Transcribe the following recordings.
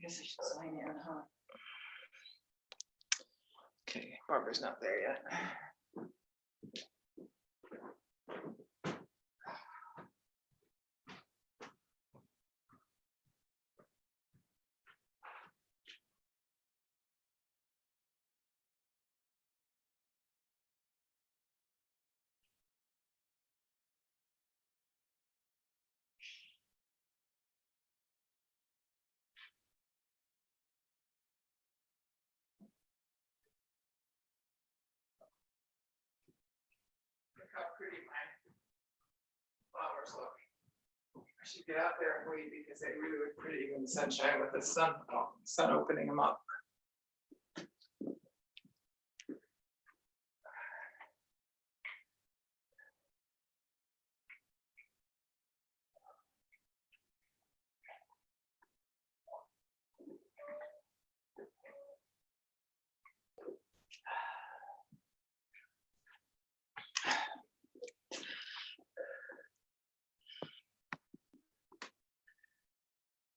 guess I should sign in, huh? Okay, Barbara's not there yet. Look how pretty my flowers look. I should get out there and wait because they really look pretty in the sunshine with the sun opening them up.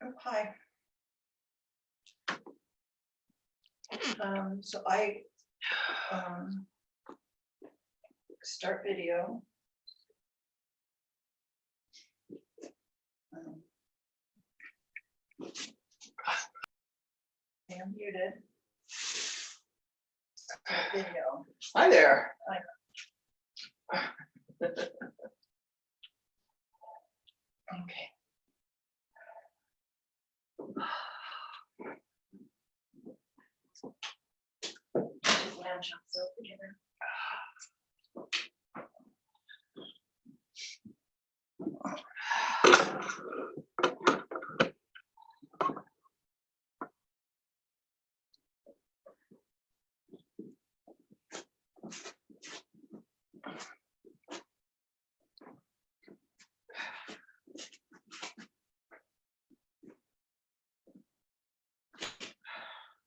Oh, hi. So I start video. I'm muted. Start video. Hi there. Okay. Just lamb chops up together.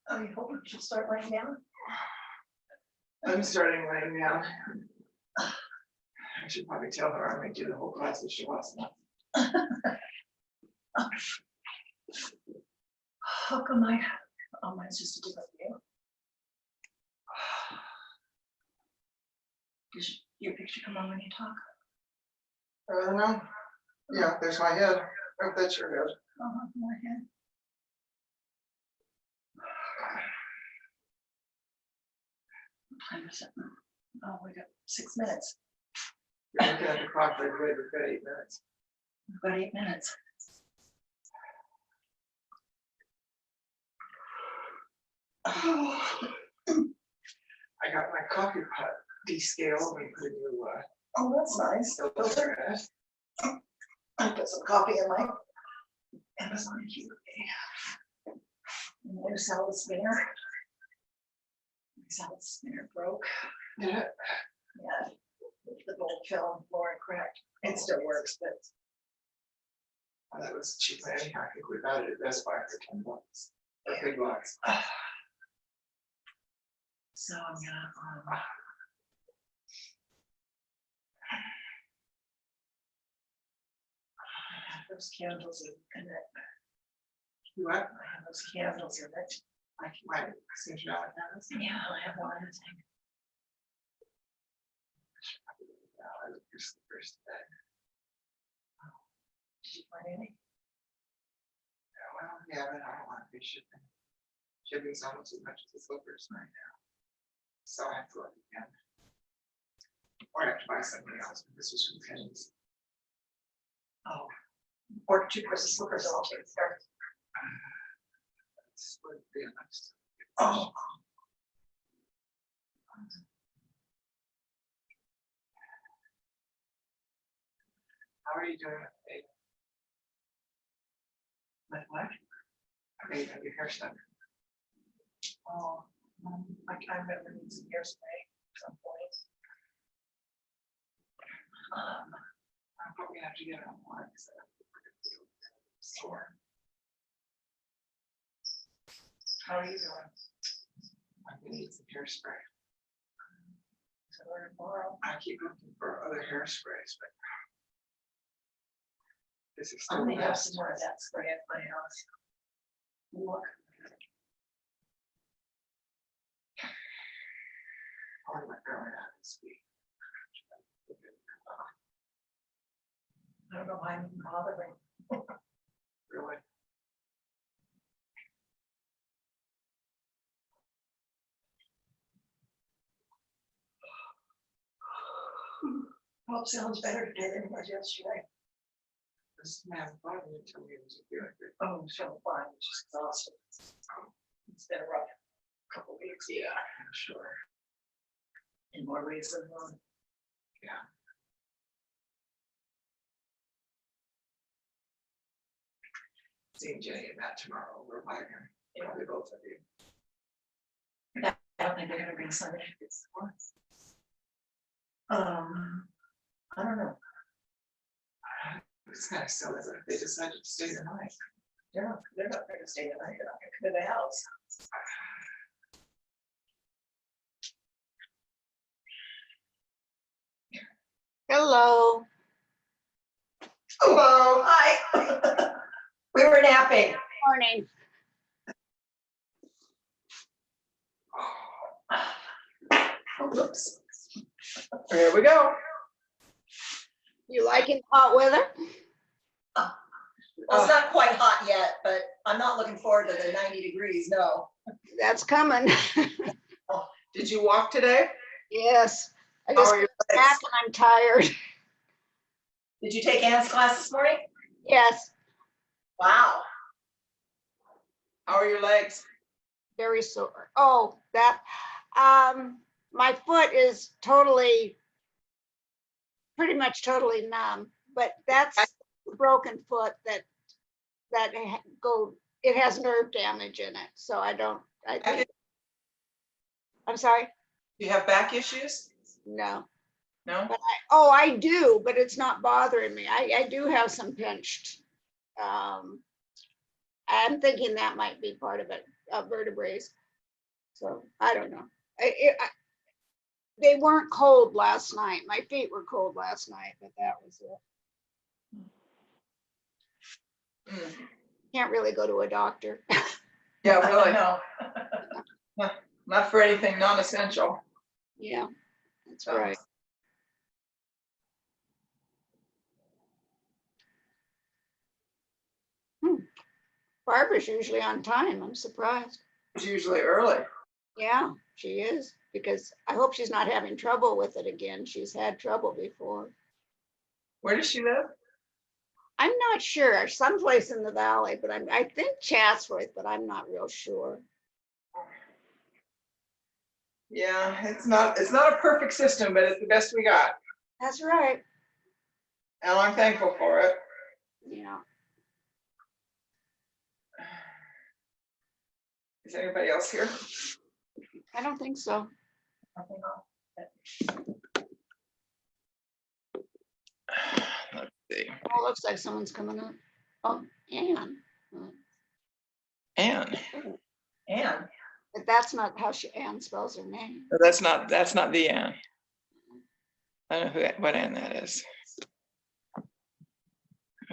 Oh, you hope she'll start laying down? I'm starting laying down. I should probably tell her I might do the whole class if she wants to. How come mine's just a different view? Does your picture come on when you talk? I don't know. Yeah, there's my head. Oh, that's your head. My head. What time is it? Oh, we got 6 minutes. You're looking at the clock, like, wait, we've got 8 minutes. We've got 8 minutes. I got my coffee pot descaled and put a new Oh, that's nice. filter in it. I put some coffee in my Amazon queue. And there's salad spinner. My salad spinner broke. Yeah. Yeah, the bolt fell on the floor and cracked. It still works, but That was cheap. I think we got it at Best Buy for $10. A big box. so I'm gonna I have those candles in it. You what? I have those candles in it. I can write. Since you're out of this. Yeah, I have one of those things. I look your slippers today. Did you find any? Yeah, well, yeah, but I don't want to be shipping. Shipping's almost as much as the slippers right now. So I have to look again. Or I have to buy something else, but this was from Penny's. Oh, or 2 pairs of slippers, I'll take there. This would be a nice. Oh. How are you doing with the baby? With what? Okay, you have your hair stuck. Oh, I remember need some hairspray at some point. I'm probably gonna have to get it online. Sore. How are you doing? I'm gonna need some hairspray. So we're tomorrow. I keep looking for other hairsprays, but this is I still the only have best. some more of that spray at my house. Look, Oh, my God, this week. I don't know why I'm even bothering. Really? Hope sounds better today than it was yesterday. This man brought me to me, it was a good. Oh, so fine, just exhausted. It's been a rough couple weeks. Yeah, I'm sure. In more ways than one. Yeah. Seeing Jenny and Matt tomorrow, we're buying her. Yeah. Probably both of you. I don't think they're gonna bring Sunday tickets at once. I don't know. It's kind of silly that they decided to stay the night. They're not gonna stay the night, they're not gonna come to the house. Hello. Hello, hi. We were napping. Morning. Oh, whoops. Here we go. You liking hot weather? Well, it's not quite hot yet, but I'm not looking forward to the 90 degrees, no. That's coming. Did you walk today? Yes. I How just are your got legs? back and I'm tired. Did you take Anne's class this morning? Yes, Wow. How are your legs? very sore. Oh, that, my foot is pretty much totally numb, but that's a broken foot that it has nerve damage in it. So I think, I'm sorry, Do you have back issues? no. No? I do, but it's not bothering me. I do have some pinched. I'm thinking that might be part of it, vertebrae. So I don't know. They weren't cold last night. My feet were cold last night, but that was it. Mm. Can't really go to a doctor. Yeah, really. No. Not for anything non-essential. Yeah, that's So, right. Barbara's usually on time. I'm surprised. It's usually early. Yeah, she is, because I hope she's not having trouble with it again. She's had trouble before. Where does she live? I'm not sure, someplace in the valley, but I think Chatsworth, but I'm not real sure. Yeah, it's not a perfect system, but it's the best we got. That's right. And I'm thankful for it. Yeah. Is anybody else here? I don't think so. Nothing else. Let's see. Oh, looks like someone's coming up. Oh, Anne. Anne. Anne. But that's not how Anne spells her name. No, that's not the Anne. I don't know what Anne that is.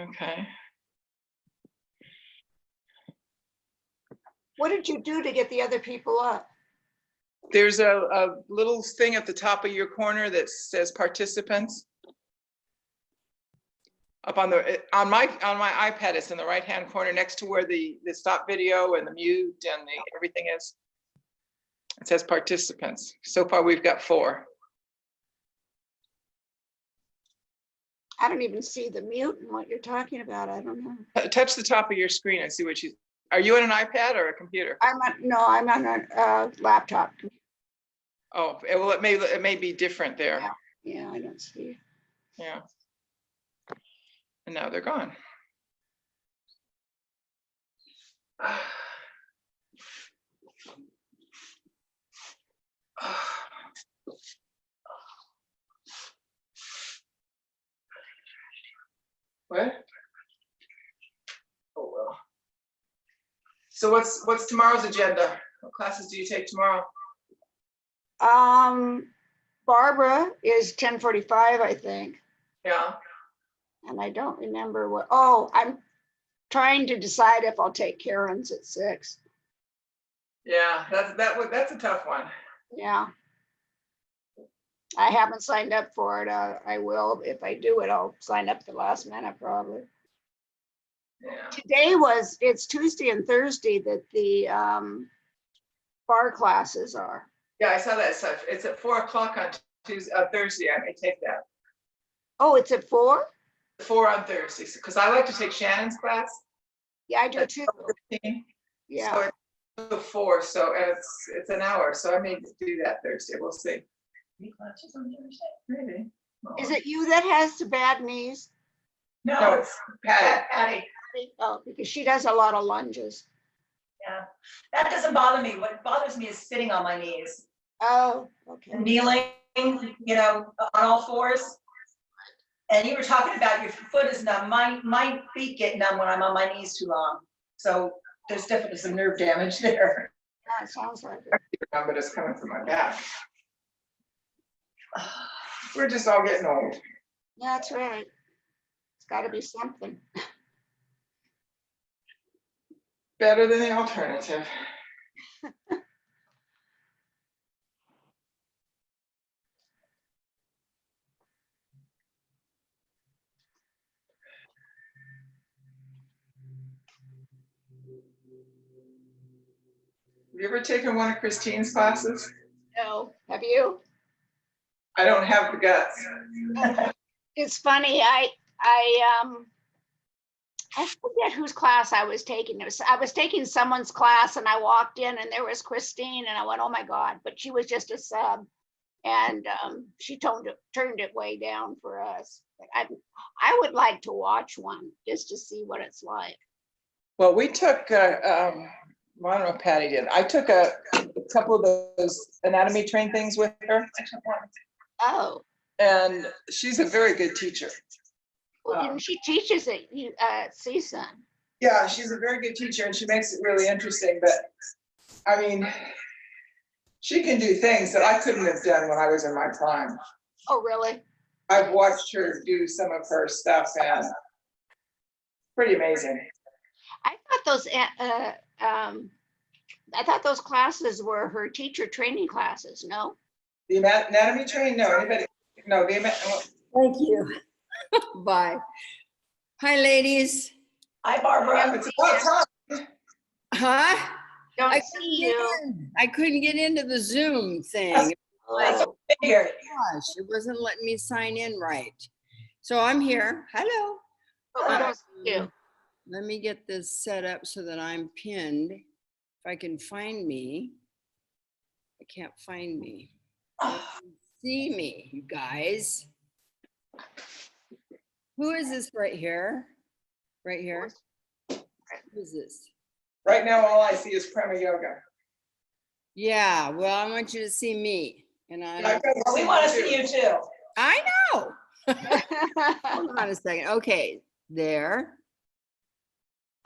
Okay. What did you do to get the other people up? There's a little thing at the top of your corner that says participants. Up on my iPad, it's in the right-hand corner next to where the stop video and the mute and everything is. It says participants. So far, we've got 4. I don't even see the mute and what you're talking about. I don't know. Touch the top of your screen and see what you. Are you on an iPad or a computer? I'm on a laptop. Oh, well, it may be different there. Yeah, I don't see. Yeah. And now they're gone. What? Oh well. So what's tomorrow's agenda? What classes do you take tomorrow? Barbara is 10:45, I think. Yeah. And I don't remember what, oh, I'm trying to decide if I'll take Karen's at 6. Yeah, that's a tough one. Yeah. I haven't signed up for it. I will. If I do it, I'll sign up the last minute probably. Yeah. It's Tuesday and Thursday that the bar classes are. Yeah, I saw that stuff. It's at 4 o'clock on Tuesday, Thursday. I may take that. Oh, it's at 4? 4 on Thursday, because I like to take Shannon's class. Yeah, I do too. 15. Yeah. So it's 4, so and it's an hour, so I may do that Thursday. We'll see. Classes on Thursday? Maybe. Is it you that has the bad knees? No, No, it's Patty. Patty. Oh, because she does a lot of lunges. Yeah, that doesn't bother me. What bothers me is sitting on my knees Oh, okay. and kneeling, on all fours. And you were talking about your foot is numb. My feet get numb when I'm on my knees too long. So there's definitely some nerve damage there. Yeah, it sounds like it. But it's coming from my back. We're just all getting old. Yeah, that's right. It's got to be something. Better than the alternative. Have you ever taken one of Christine's classes? No, have you? I don't have the guts. It's funny. I forget whose class I was taking. I was taking someone's class and I walked in and there was Christine and I went, oh my God, but she was just a sub. And she turned it way down for us. I would like to watch one just to see what it's like. Well, we took, well, I don't know if Patty did. I took a couple of those anatomy train things with her. Oh, And she's a very good teacher. well, she teaches at CSUN. Yeah, she's a very good teacher and she makes it really interesting, but I mean, she can do things that I couldn't have done when I was in my prime. Oh, really? I've watched her do some of her stuff and pretty amazing. I thought those classes were her teacher training classes, no? The anatomy train, no, anybody, no, Thank you. Bye. Hi, ladies. Hi, Barbara. it's about time. Huh? Don't I see you. I couldn't get into the Zoom thing. Oh, Figured. Gosh, it wasn't letting me sign in right. So I'm here. Hello. but we don't see you. Let me get this set up so that I'm pinned. If I can find me. I can't find me. See me, you guys. Who is this right here? Right here? Who is this? Right now, all I see is Prema Yoga. Yeah, well, I want you to see me. And We want to see you too. I know. Hold on a second. Okay, there.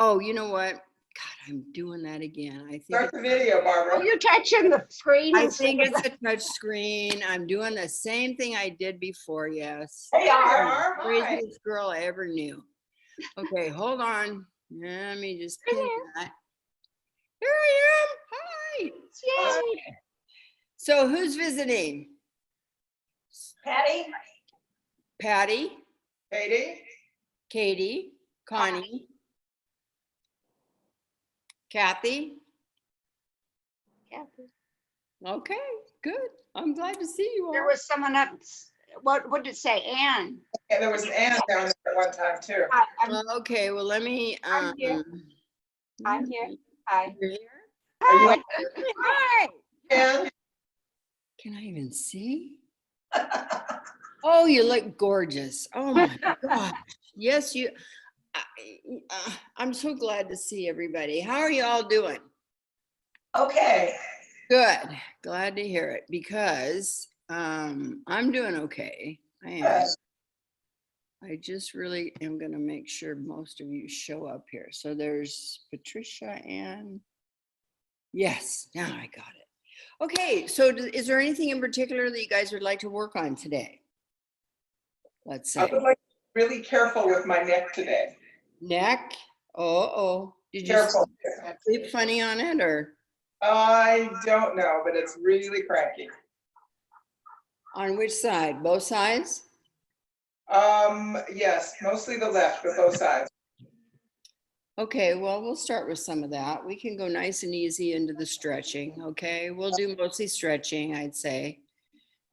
Oh, you know what? God, I'm doing that again. I think Start the video, Oh, Barbara. you're touching the screen. I instead think of it's a touch screen. I'm doing the same thing I did before. Yes. Hey, are. Hi. Craziest girl I ever knew. Okay, hold on. Let me just pin that. Here I am. Hi. Yay. So who's visiting? Patty? Patty, Katie? Katie, Connie, Kathy. Kathy. Okay, good. I'm glad to see you all. There was someone else. What did it say? Anne. And there was an Ann down there at one time too. Hi, I'm Well, okay, well, let me. I'm here. I'm here. Hi. You're here? Are you Hi. Ann? Can I even see? Oh, you look gorgeous. Oh my gosh. Yes, you. I'm so glad to see everybody. How are you all doing? Okay. Good. Glad to hear it because I'm doing okay. I am. I just really am going to make sure most of you show up here. So there's Patricia and yes, now I got it. Okay, so is there anything in particular that you guys would like to work on today? Let's I say would like to be really careful with my neck today. neck. Oh, did you Careful. sleep funny on it or I don't know, but it's really cranky. on which side? Both sides? Yes, mostly the left, but both sides. Okay, well, we'll start with some of that. We can go nice and easy into the stretching, okay? We'll do mostly stretching, I'd say.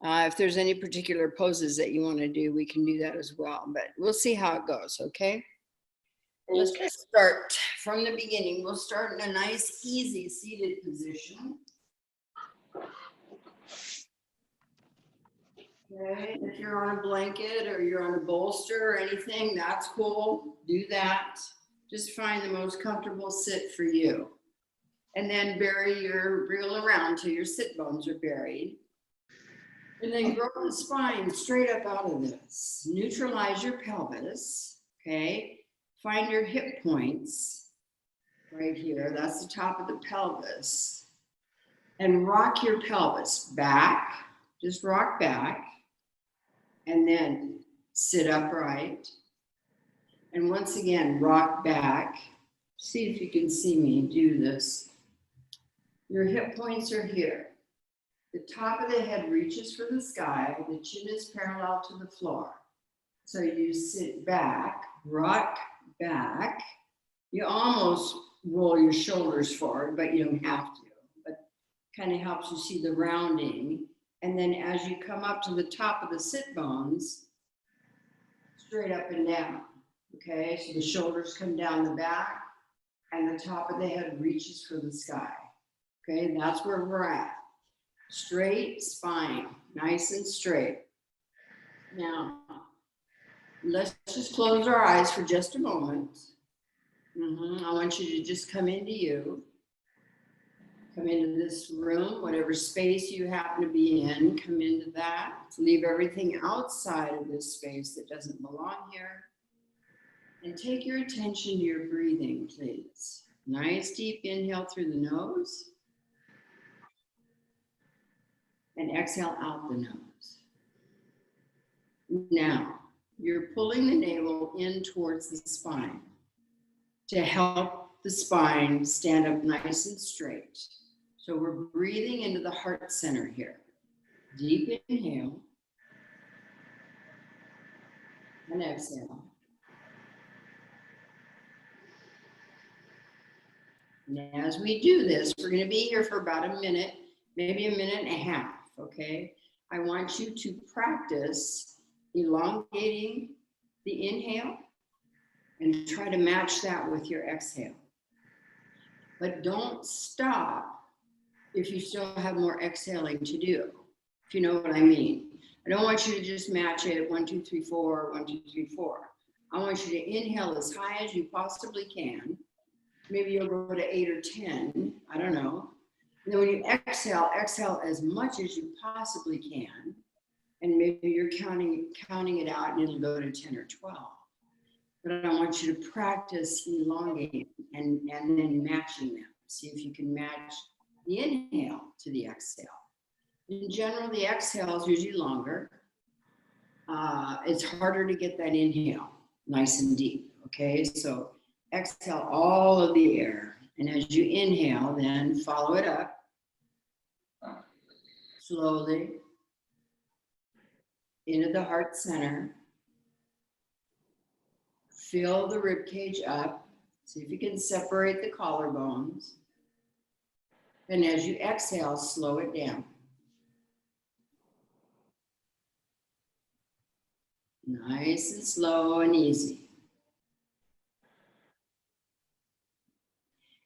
If there's any particular poses that you want to do, we can do that as well, but we'll see how it goes, okay? Let's Okay. just start from the beginning. We'll start in a nice, easy seated position. Okay, if you're on a blanket or you're on a bolster or anything, that's cool. Do that. Just find the most comfortable sit for you. And then bury your reel around till your sit bones are buried. And then grow the spine straight up out of this. Neutralize your pelvis, okay? Find your hip points right here. That's the top of the pelvis. And rock your pelvis back. Just rock back. And then sit upright. And once again, rock back. See if you can see me do this. Your hip points are here. The top of the head reaches for the sky. The chin is parallel to the floor. So you sit back, rock back. You almost roll your shoulders forward, but you don't have to. But kind of helps you see the rounding. And then as you come up to the top of the sit bones, straight up and down. Okay, so the shoulders come down the back and the top of the head reaches for the sky. Okay, that's where we're at. Straight spine, nice and straight. Now, let's just close our eyes for just a moment. I want you to just come into you. Come into this room, whatever space you happen to be in, come into that. Leave everything outside of this space that doesn't belong here. And take your attention to your breathing, please. Nice deep inhale through the nose. And exhale out the nose. Now, you're pulling the navel in towards the spine to help the spine stand up nice and straight. So we're breathing into the heart center here. Deep inhale. And exhale. And as we do this, we're going to be here for about a minute, maybe a minute and a half, okay? I want you to practice elongating the inhale and try to match that with your exhale. But don't stop if you still have more exhaling to do, if you know what I mean. I don't want you to just match it 1, 2, 3, 4, 1, 2, 3, 4. I want you to inhale as high as you possibly can. Maybe you'll go to 8 or 10, I don't know. And then when you exhale, exhale as much as you possibly can. And maybe you're counting it out and it'll go to 10 or 12. But I want you to practice elongating and then matching them. See if you can match the inhale to the exhale. In general, the exhale is usually longer. It's harder to get that inhale nice and deep, okay? So exhale all of the air. And as you inhale, then follow it up slowly into the heart center. Fill the rib cage up. See if you can separate the collarbones. And as you exhale, slow it down. Nice and slow and easy.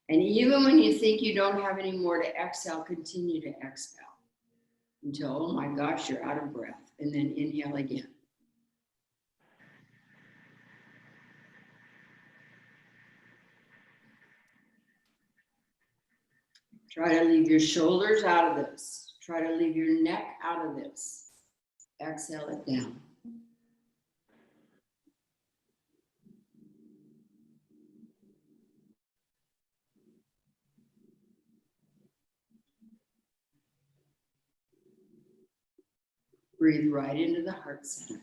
And even when you think you don't have any more to exhale, continue to exhale until, oh my gosh, you're out of breath. And then inhale again. Try to leave your shoulders out of this. Try to leave your neck out of this. Exhale it down. Breathe right into the heart center.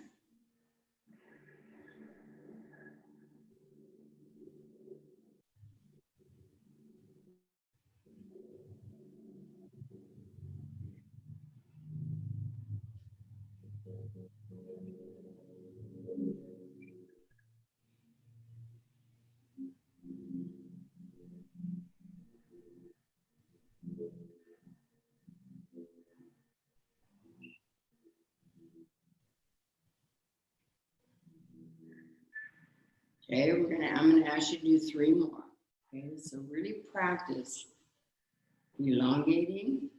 Okay, I'm gonna ask you to do 3 more. Okay, so really practice elongating.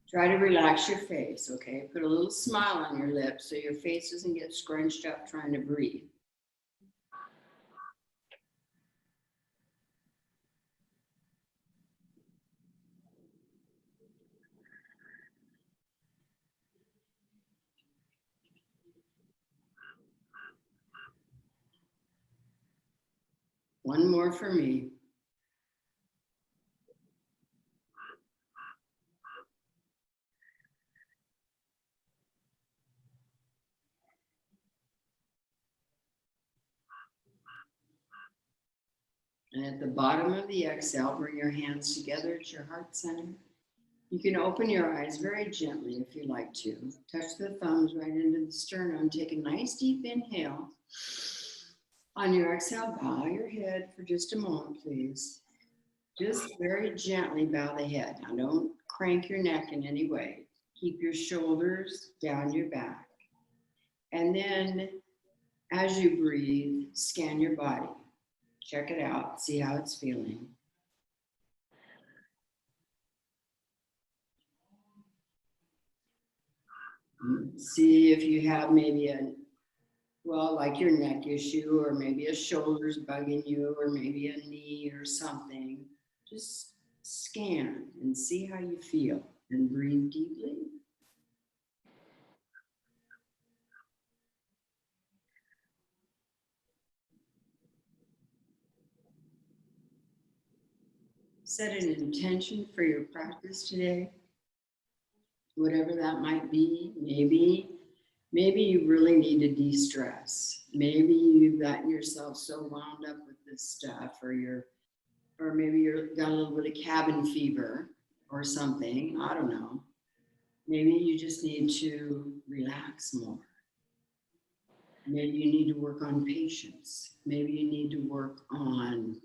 Try to relax your face, okay? Put a little smile on your lips so your face doesn't get scrunched up trying to breathe. One more for me. And at the bottom of the exhale, bring your hands together at your heart center. You can open your eyes very gently if you like to. Touch the thumbs right into the sternum. Take a nice deep inhale. On your exhale, bow your head for just a moment, please. Just very gently bow the head. Now don't crank your neck in any way. Keep your shoulders down your back. And then as you breathe, scan your body. Check it out, see how it's feeling. See if you have maybe like your neck issue, or maybe a shoulder's bugging you, or maybe a knee or something. Just scan and see how you feel and breathe deeply. Set an intention for your practice today, whatever that might be. Maybe you really need to de-stress. Maybe you've gotten yourself so wound up with this stuff, or maybe you've got a little bit of cabin fever or something. I don't know. Maybe you just need to relax more. Maybe you need to work on patience. Maybe you need to work on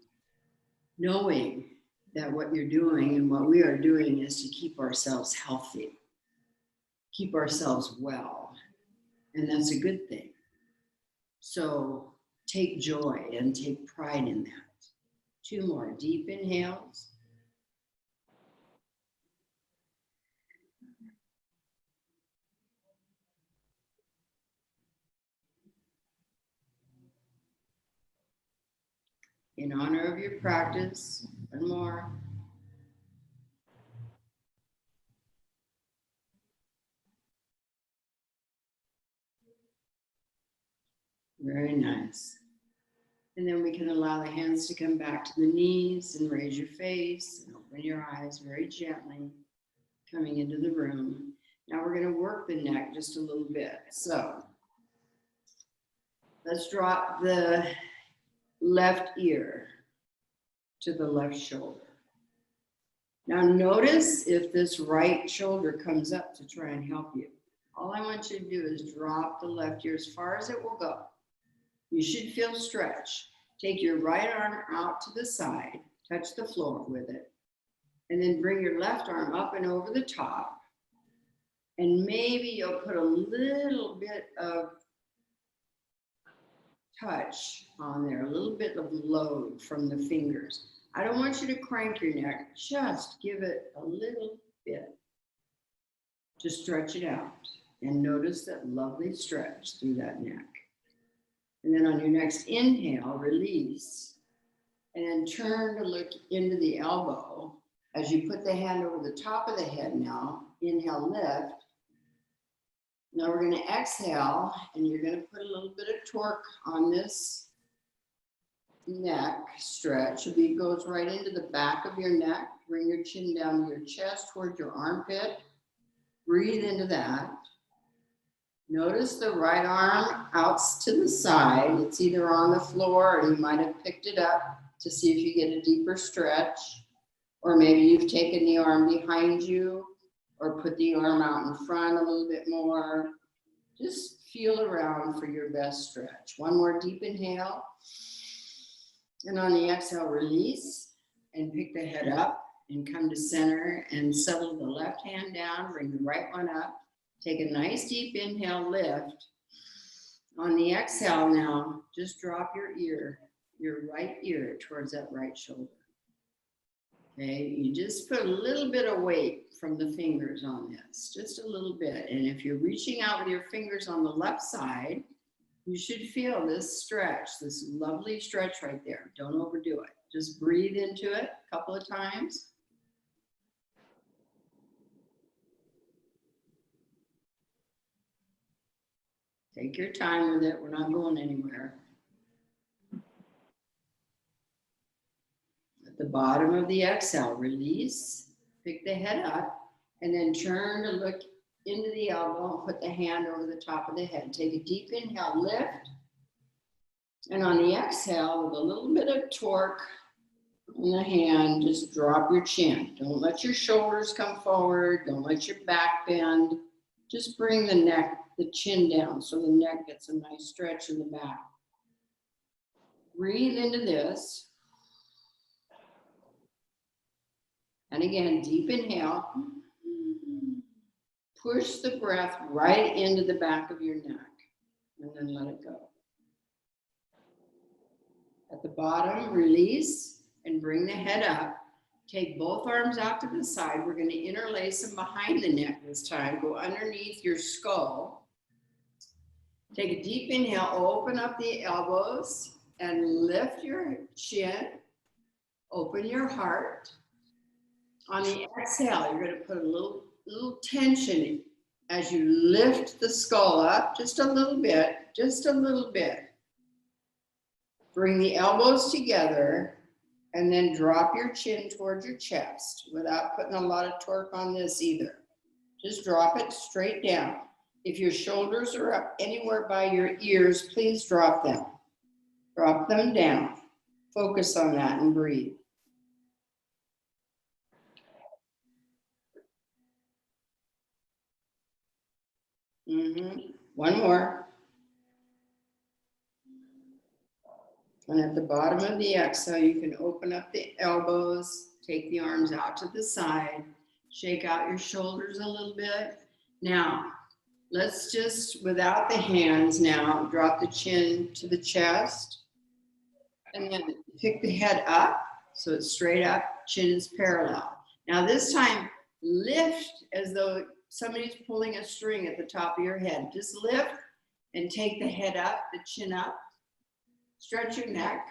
knowing that what you're doing and what we are doing is to keep ourselves healthy, keep ourselves well, and that's a good thing. So take joy and take pride in that. 2 more deep inhales. In honor of your practice, 1 more. Very nice. And then we can allow the hands to come back to the knees and raise your face and open your eyes very gently, coming into the room. Now we're going to work the neck just a little bit. So let's drop the left ear to the left shoulder. Now notice if this right shoulder comes up to try and help you. All I want you to do is drop the left ear as far as it will go. You should feel stretch. Take your right arm out to the side, touch the floor with it, and then bring your left arm up and over the top. And maybe you'll put a little bit of touch on there, a little bit of load from the fingers. I don't want you to crank your neck, just give it a little bit to stretch it out. And notice that lovely stretch through that neck. And then on your next inhale, release, and then turn to look into the elbow. As you put the hand over the top of the head now, inhale, lift. Now we're going to exhale, and you're going to put a little bit of torque on this neck stretch. It goes right into the back of your neck. Bring your chin down to your chest towards your armpit. Breathe into that. Notice the right arm out to the side. It's either on the floor, or you might have picked it up to see if you get a deeper stretch. Or maybe you've taken the arm behind you, or put the arm out in front a little bit more. Just feel around for your best stretch. 1 more deep inhale. And on the exhale, release. and pick the head up and come to center and settle the left hand down, bring the right one up. Take a nice deep inhale, lift. On the exhale now, just drop your ear, your right ear towards that right shoulder. Okay, you just put a little bit of weight from the fingers on this, just a little bit. And if you're reaching out with your fingers on the left side, you should feel this stretch, this lovely stretch right there. Don't overdo it. Just breathe into it a couple of times. Take your time with it. We're not going anywhere. At the bottom of the exhale, release, pick the head up, and then turn to look into the elbow, put the hand over the top of the head. Take a deep inhale, lift. And on the exhale, with a little bit of torque in the hand, just drop your chin. Don't let your shoulders come forward. Don't let your back bend. Just bring the neck, the chin down so the neck gets a nice stretch in the back. Breathe into this. And again, deep inhale. Push the breath right into the back of your neck and then let it go. At the bottom, release and bring the head up. Take both arms out to the side. We're going to interlace them behind the neck this time. Go underneath your skull. Take a deep inhale, open up the elbows and lift your chin. Open your heart. On the exhale, you're going to put a little tension as you lift the skull up just a little bit, just a little bit. Bring the elbows together and then drop your chin towards your chest without putting a lot of torque on this either. Just drop it straight down. If your shoulders are up anywhere by your ears, please drop them. Drop them down. Focus on that and breathe. One more. And at the bottom of the exhale, you can open up the elbows, take the arms out to the side, shake out your shoulders a little bit. Now, let's just, without the hands now, drop the chin to the chest. And then pick the head up, so it's straight up, chin is parallel. Now this time, lift as though somebody's pulling a string at the top of your head. Just lift and take the head up, the chin up. Stretch your neck.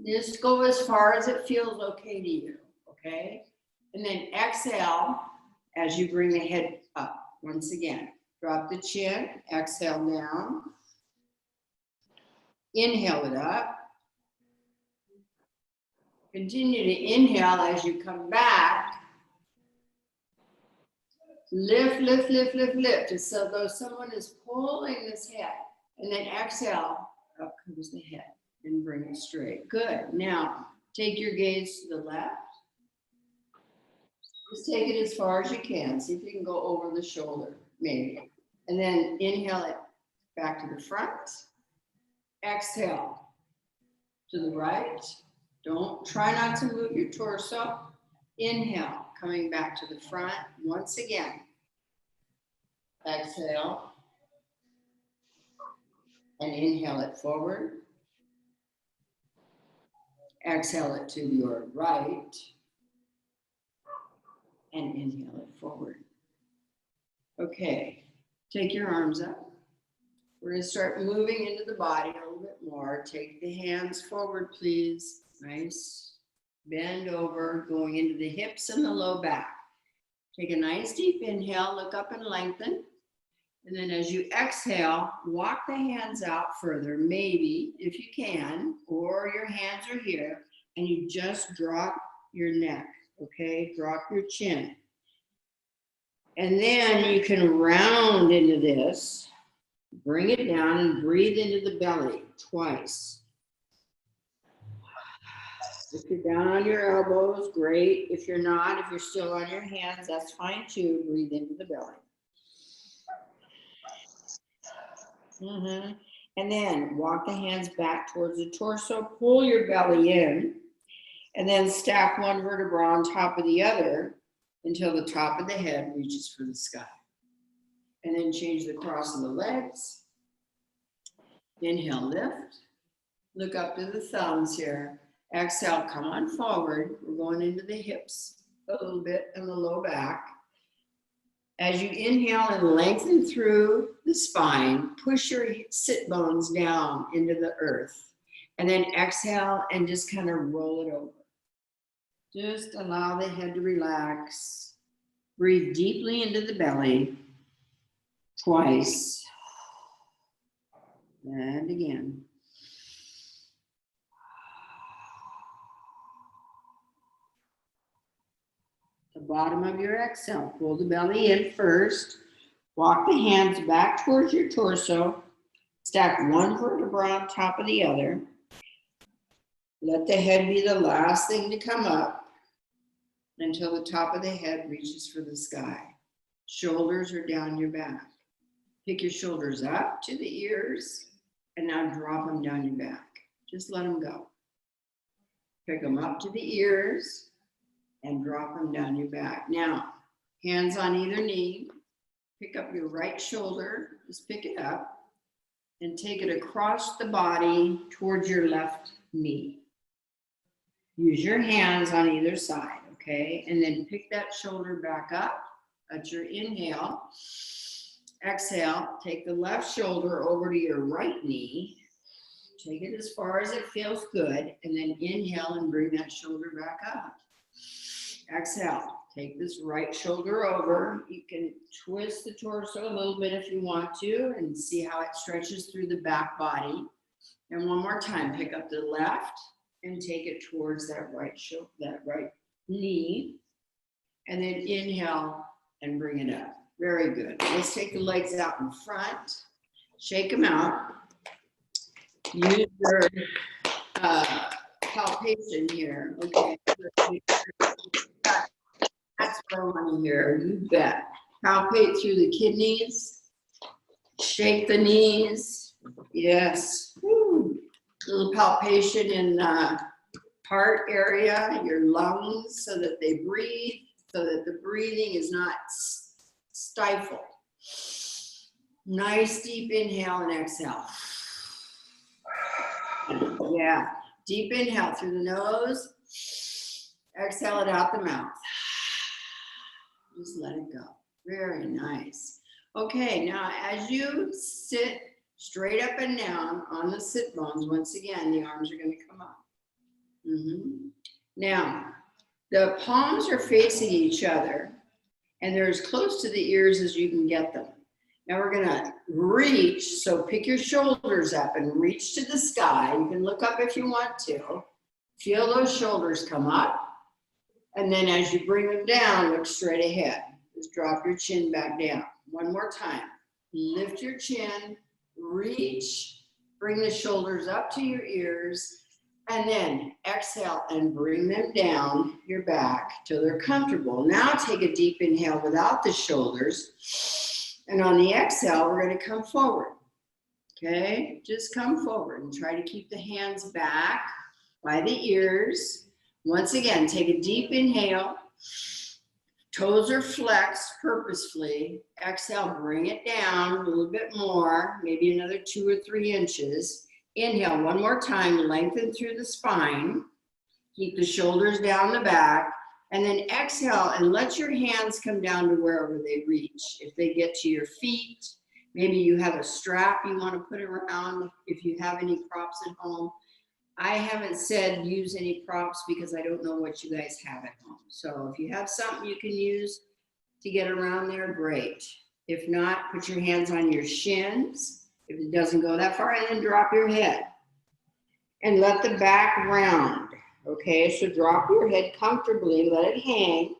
Just go as far as it feels okay to you, okay? And then exhale as you bring the head up. Once again, drop the chin, exhale down. Inhale it up. Continue to inhale as you come back. Lift, lift, lift, lift, lift. It's as though someone is pulling this head. And then exhale, up comes the head and bring it straight. Good. Now, take your gaze to the left. Just take it as far as you can. See if you can go over the shoulder, maybe. And then inhale it back to the front. Exhale to the right. Don't try not to move your torso. Inhale, coming back to the front once again. Exhale. And inhale it forward. Exhale it to your right. And inhale it forward. Okay, take your arms up. We're going to start moving into the body a little bit more. Take the hands forward, please. Nice. Bend over, going into the hips and the low back. Take a nice deep inhale, look up and lengthen. And then as you exhale, walk the hands out further, maybe if you can, or your hands are here, and you just drop your neck, okay? Drop your chin. And then you can round into this, bring it down and breathe into the belly twice. If you're down on your elbows, great. If you're not, if you're still on your hands, that's fine too. Breathe into the belly. And then walk the hands back towards the torso, pull your belly in, And then stack one vertebra on top of the other until the top of the head reaches for the sky. And then change the cross of the legs. Inhale, lift. Look up to the thumbs here. Exhale, come on forward. We're going into the hips a little bit and the low back. As you inhale and lengthen through the spine, push your sit bones down into the earth. And then exhale and just kind of roll it over. Just allow the head to relax. Breathe deeply into the belly. Twice. And again. The bottom of your exhale, pull the belly in first. Walk the hands back towards your torso. Stack one vertebra on top of the other. Let the head be the last thing to come up until the top of the head reaches for the sky. Shoulders are down your back. Pick your shoulders up to the ears and now drop them down your back. Just let them go. Pick them up to the ears and drop them down your back. Now, hands on either knee. Pick up your right shoulder, just pick it up and take it across the body towards your left knee. Use your hands on either side, okay? And then pick that shoulder back up at your inhale. Exhale, take the left shoulder over to your right knee. Take it as far as it feels good, and then inhale and bring that shoulder back up. Exhale, take this right shoulder over. You can twist the torso a little bit if you want to and see how it stretches through the back body. And one more time, pick up the left and take it towards that right shoulder, that right knee. And then inhale and bring it up. Very good. Let's take the legs out in front. Shake them out. Use your palpation here. Okay. That's what I want to hear. You bet. Palpate through the kidneys. Shake the knees. Yes. Woo. Little palpation in heart area, your lungs, so that they breathe, so that the breathing is not stifled. Nice deep inhale and exhale. Yeah. Deep inhale through the nose. Exhale it out the mouth. Just let it go. Very nice. Okay, now as you sit straight up and down on the sit bones, once again, the arms are going to come up. Now, the palms are facing each other, and they're as close to the ears as you can get them. Now we're going to reach, so pick your shoulders up and reach to the sky. You can look up if you want to. Feel those shoulders come up. And then as you bring them down, look straight ahead. Just drop your chin back down. One more time. Lift your chin, reach, bring the shoulders up to your ears, and then exhale and bring them down your back till they're comfortable. Now take a deep inhale without the shoulders. And on the exhale, we're going to come forward. Okay? Just come forward and try to keep the hands back by the ears. Once again, take a deep inhale. Toes are flexed purposefully. Exhale, bring it down a little bit more, maybe another 2 or 3 inches. Inhale one more time, lengthen through the spine. Keep the shoulders down the back. And then exhale and let your hands come down to wherever they reach. If they get to your feet, maybe you have a strap you want to put around. If you have any props at home. I haven't said use any props because I don't know what you guys have at home. So if you have something you can use to get around there, great. If not, put your hands on your shins. If it doesn't go that far, and then drop your head. And let the back round. Okay, so drop your head comfortably, let it hang.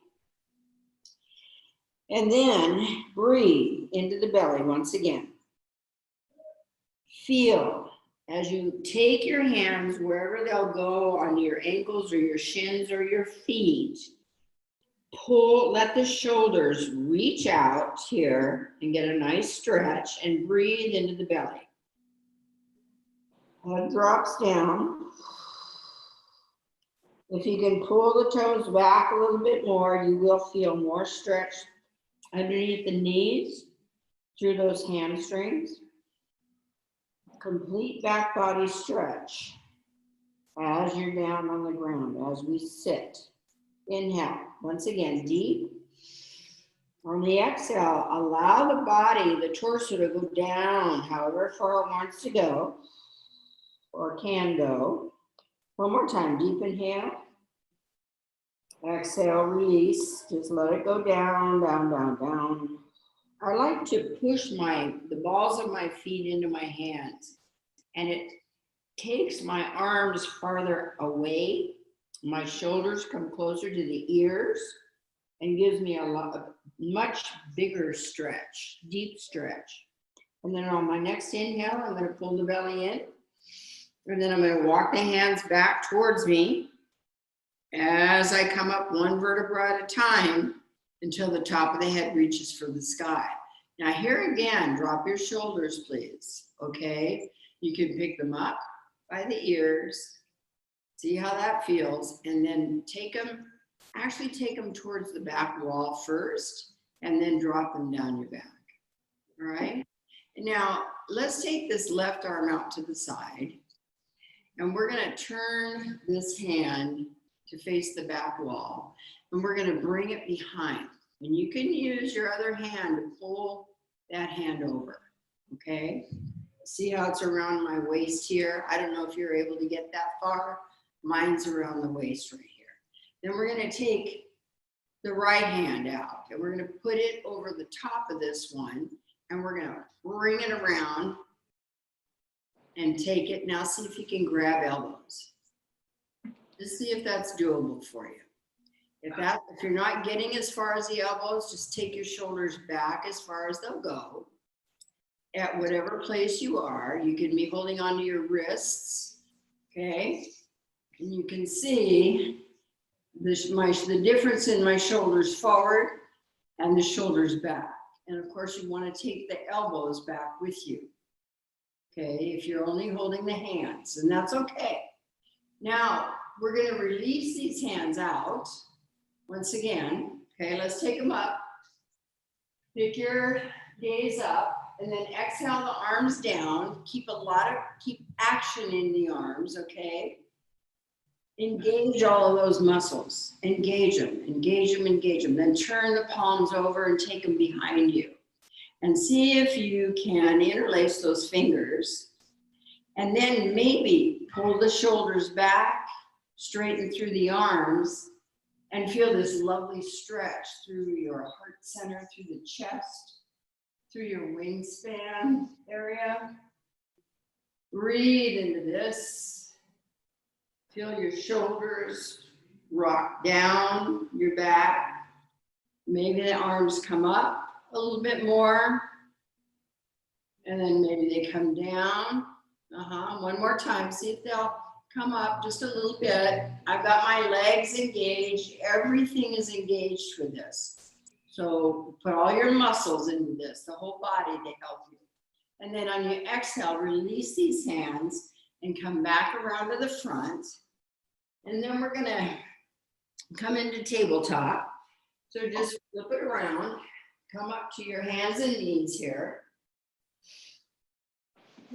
And then breathe into the belly once again. Feel. As you take your hands wherever they'll go, on your ankles or your shins or your feet, pull, let the shoulders reach out here and get a nice stretch and breathe into the belly. Head drops down. If you can pull the toes back a little bit more, you will feel more stretch underneath the knees, through those hamstrings. Complete back body stretch as you're down on the ground, as we sit. Inhale, once again, deep. On the exhale, allow the body, the torso to go down however far it wants to go or can go. One more time, deep inhale. Exhale, release. Just let it go down, down, down, down. I like to push the balls of my feet into my hands, and it takes my arms farther away. My shoulders come closer to the ears and gives me a much bigger stretch, deep stretch. And then on my next inhale, I'm going to pull the belly in, and then I'm going to walk the hands back towards me as I come up one vertebra at a time until the top of the head reaches for the sky. Now here again, drop your shoulders, please, okay? You can pick them up by the ears, see how that feels, and then take them towards the back wall first, and then drop them down your back, all right? And now let's take this left arm out to the side, and we're gonna turn this hand to face the back wall, and we're gonna bring it behind. And you can use your other hand to pull that hand over, okay? See how it's around my waist here? I don't know if you're able to get that far. Mine's around the waist right here. Then we're gonna take the right hand out, and we're gonna put it over the top of this one, and we're gonna bring it around and take it. Now see if you can grab elbows. Just see if that's doable for you. If you're not getting as far as the elbows, just take your shoulders back as far as they'll go. At whatever place you are, you can be holding onto your wrists, okay? And you can see the difference in my shoulders forward and the shoulders back. And of course, you want to take the elbows back with you, okay? If you're only holding the hands, and that's okay. Now, we're going to release these hands out. Once again, okay, let's take them up. Pick your gaze up, and then exhale the arms down. Keep action in the arms, okay? Engage all of those muscles. Engage them, engage them, engage them. Then turn the palms over and take them behind you. And see if you can interlace those fingers. And then maybe pull the shoulders back, straighten through the arms, and feel this lovely stretch through your heart center, through the chest, through your wingspan area. Breathe into this. Feel your shoulders rock down your back. Maybe the arms come up a little bit more. And then maybe they come down. One more time. See if they'll come up just a little bit. I've got my legs engaged. Everything is engaged for this. So put all your muscles into this, the whole body to help you. And then on your exhale, release these hands and come back around to the front. And then we're gonna come into tabletop. So just flip it around, come up to your hands and knees here.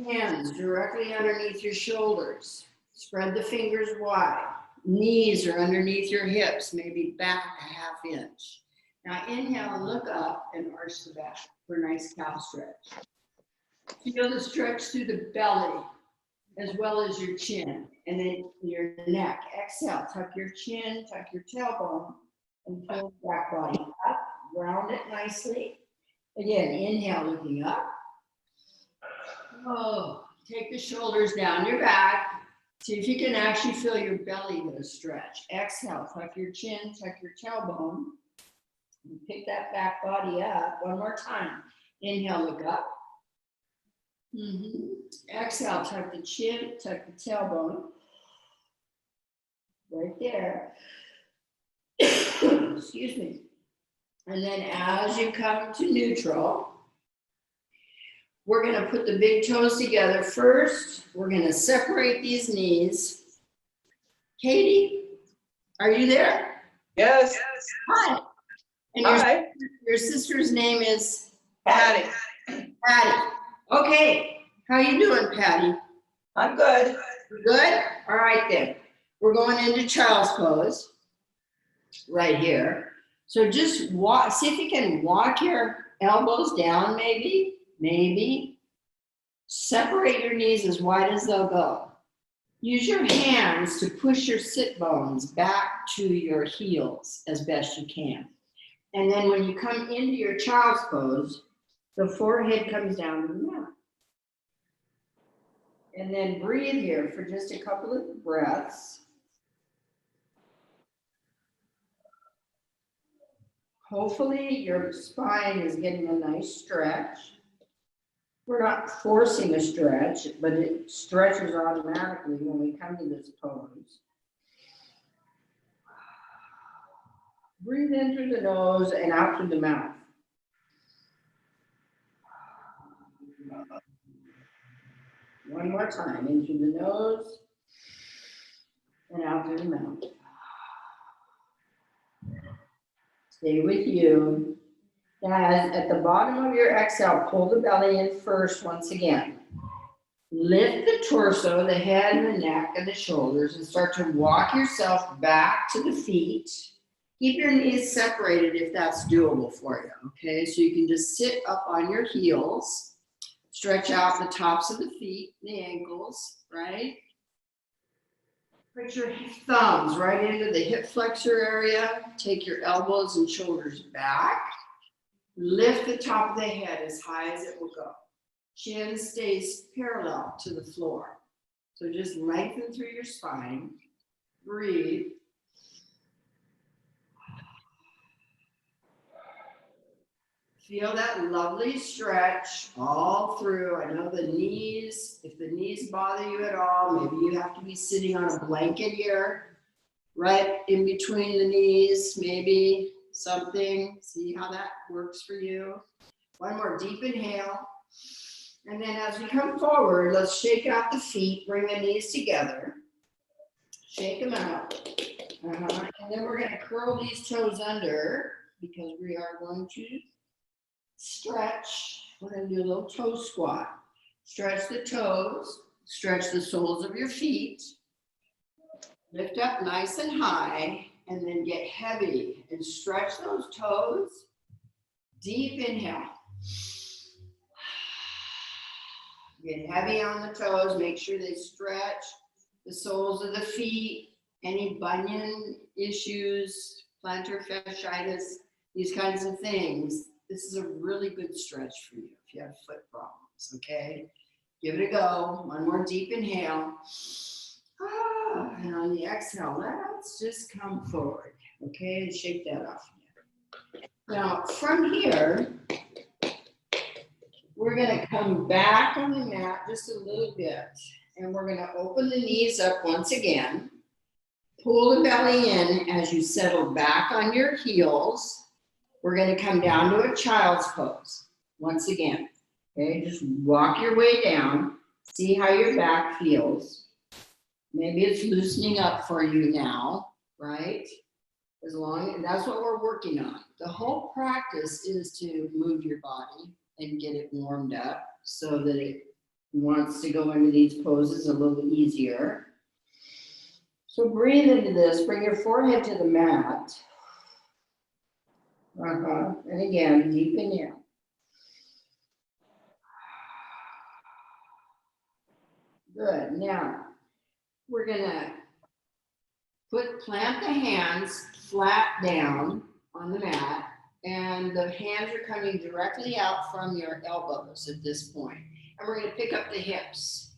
Hands directly underneath your shoulders. Spread the fingers wide. Knees are underneath your hips, maybe back a 1/2 inch. Now inhale and look up and arch the back for a nice calf stretch. Feel the stretch through the belly as well as your chin and then your neck. Exhale, tuck your chin, tuck your tailbone, and pull the back body up. Round it nicely. Again, inhale, looking up. Oh, take the shoulders down your back. See if you can actually feel your belly go stretch. Exhale, tuck your chin, tuck your tailbone. And pick that back body up. One more time. Inhale, look up. Exhale, tuck the chin, tuck the tailbone. Right there. Excuse me. And then as you come to neutral, we're going to put the big toes together first. We're going to separate these knees. Katie, Are you there? Yes. Hi. And Hi, your sister's name is Patty. Patty. Okay, how you doing, Patty? I'm good. Good? All right then. We're going into child's pose right here. So just walk, see if you can walk your elbows down maybe. Separate your knees as wide as they'll go. Use your hands to push your sit bones back to your heels as best you can. And then when you come into your child's pose, the forehead comes down to the mat. And then breathe here for just a couple of breaths. Hopefully your spine is getting a nice stretch. We're not forcing a stretch, but it stretches automatically when we come to this pose. Breathe in through the nose and out through the mouth. One more time, in through the nose and out through the mouth. Stay with you. As at the bottom of your exhale, pull the belly in first once again. Lift the torso, the head, and the neck, and the shoulders, and start to walk yourself back to the feet. Keep your knees separated if that's doable for you, okay? So you can just sit up on your heels, stretch out the tops of the feet, the ankles, right? Put your thumbs right into the hip flexor area. Take your elbows and shoulders back. Lift the top of the head as high as it will go. Chin stays parallel to the floor. So just lengthen through your spine. Breathe. Feel that lovely stretch all through. I know the knees, if the knees bother you at all, maybe you have to be sitting on a blanket here, right in between the knees, maybe something. See how that works for you. One more deep inhale. And then as we come forward, let's shake out the feet, bring the knees together. Shake them out. And then we're going to curl these toes under because we are going to stretch. We're going to do a little toe squat. Stretch the toes, stretch the soles of your feet. Lift up nice and high, and then get heavy and stretch those toes. Deep inhale. Get heavy on the toes, make sure they stretch the soles of the feet, any bunion issues, plantar fasciitis, these kinds of things. This is a really good stretch for you if you have foot problems, okay? Give it a go. One more deep inhale. And on the exhale, let's just come forward, okay? And shake that off again. Now, from here, we're going to come back on the mat just a little bit. And we're going to open the knees up once again. Pull the belly in as you settle back on your heels. We're going to come down to a child's pose once again. Okay, just walk your way down. See how your back feels. Maybe it's loosening up for you now, right? As long, that's what we're working on. The whole practice is to move your body and get it warmed up so that it wants to go into these poses a little easier. So breathe into this, bring your forehead to the mat. And again, deep inhale. Good. Now, we're gonna plant the hands flat down on the mat, and the hands are coming directly out from your elbows at this point. And we're gonna pick up the hips.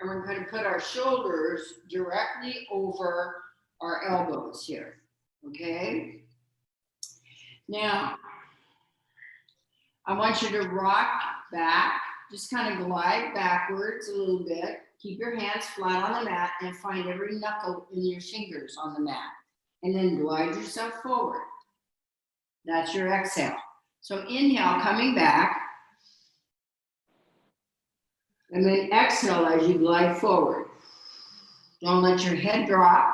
And we're gonna put our shoulders directly over our elbows here, okay? Now, I want you to rock back, just kind of glide backwards a little bit. Keep your hands flat on the mat and find every knuckle in your fingers on the mat. And then glide yourself forward. That's your exhale. So inhale, coming back. And then exhale as you glide forward. Don't let your head drop.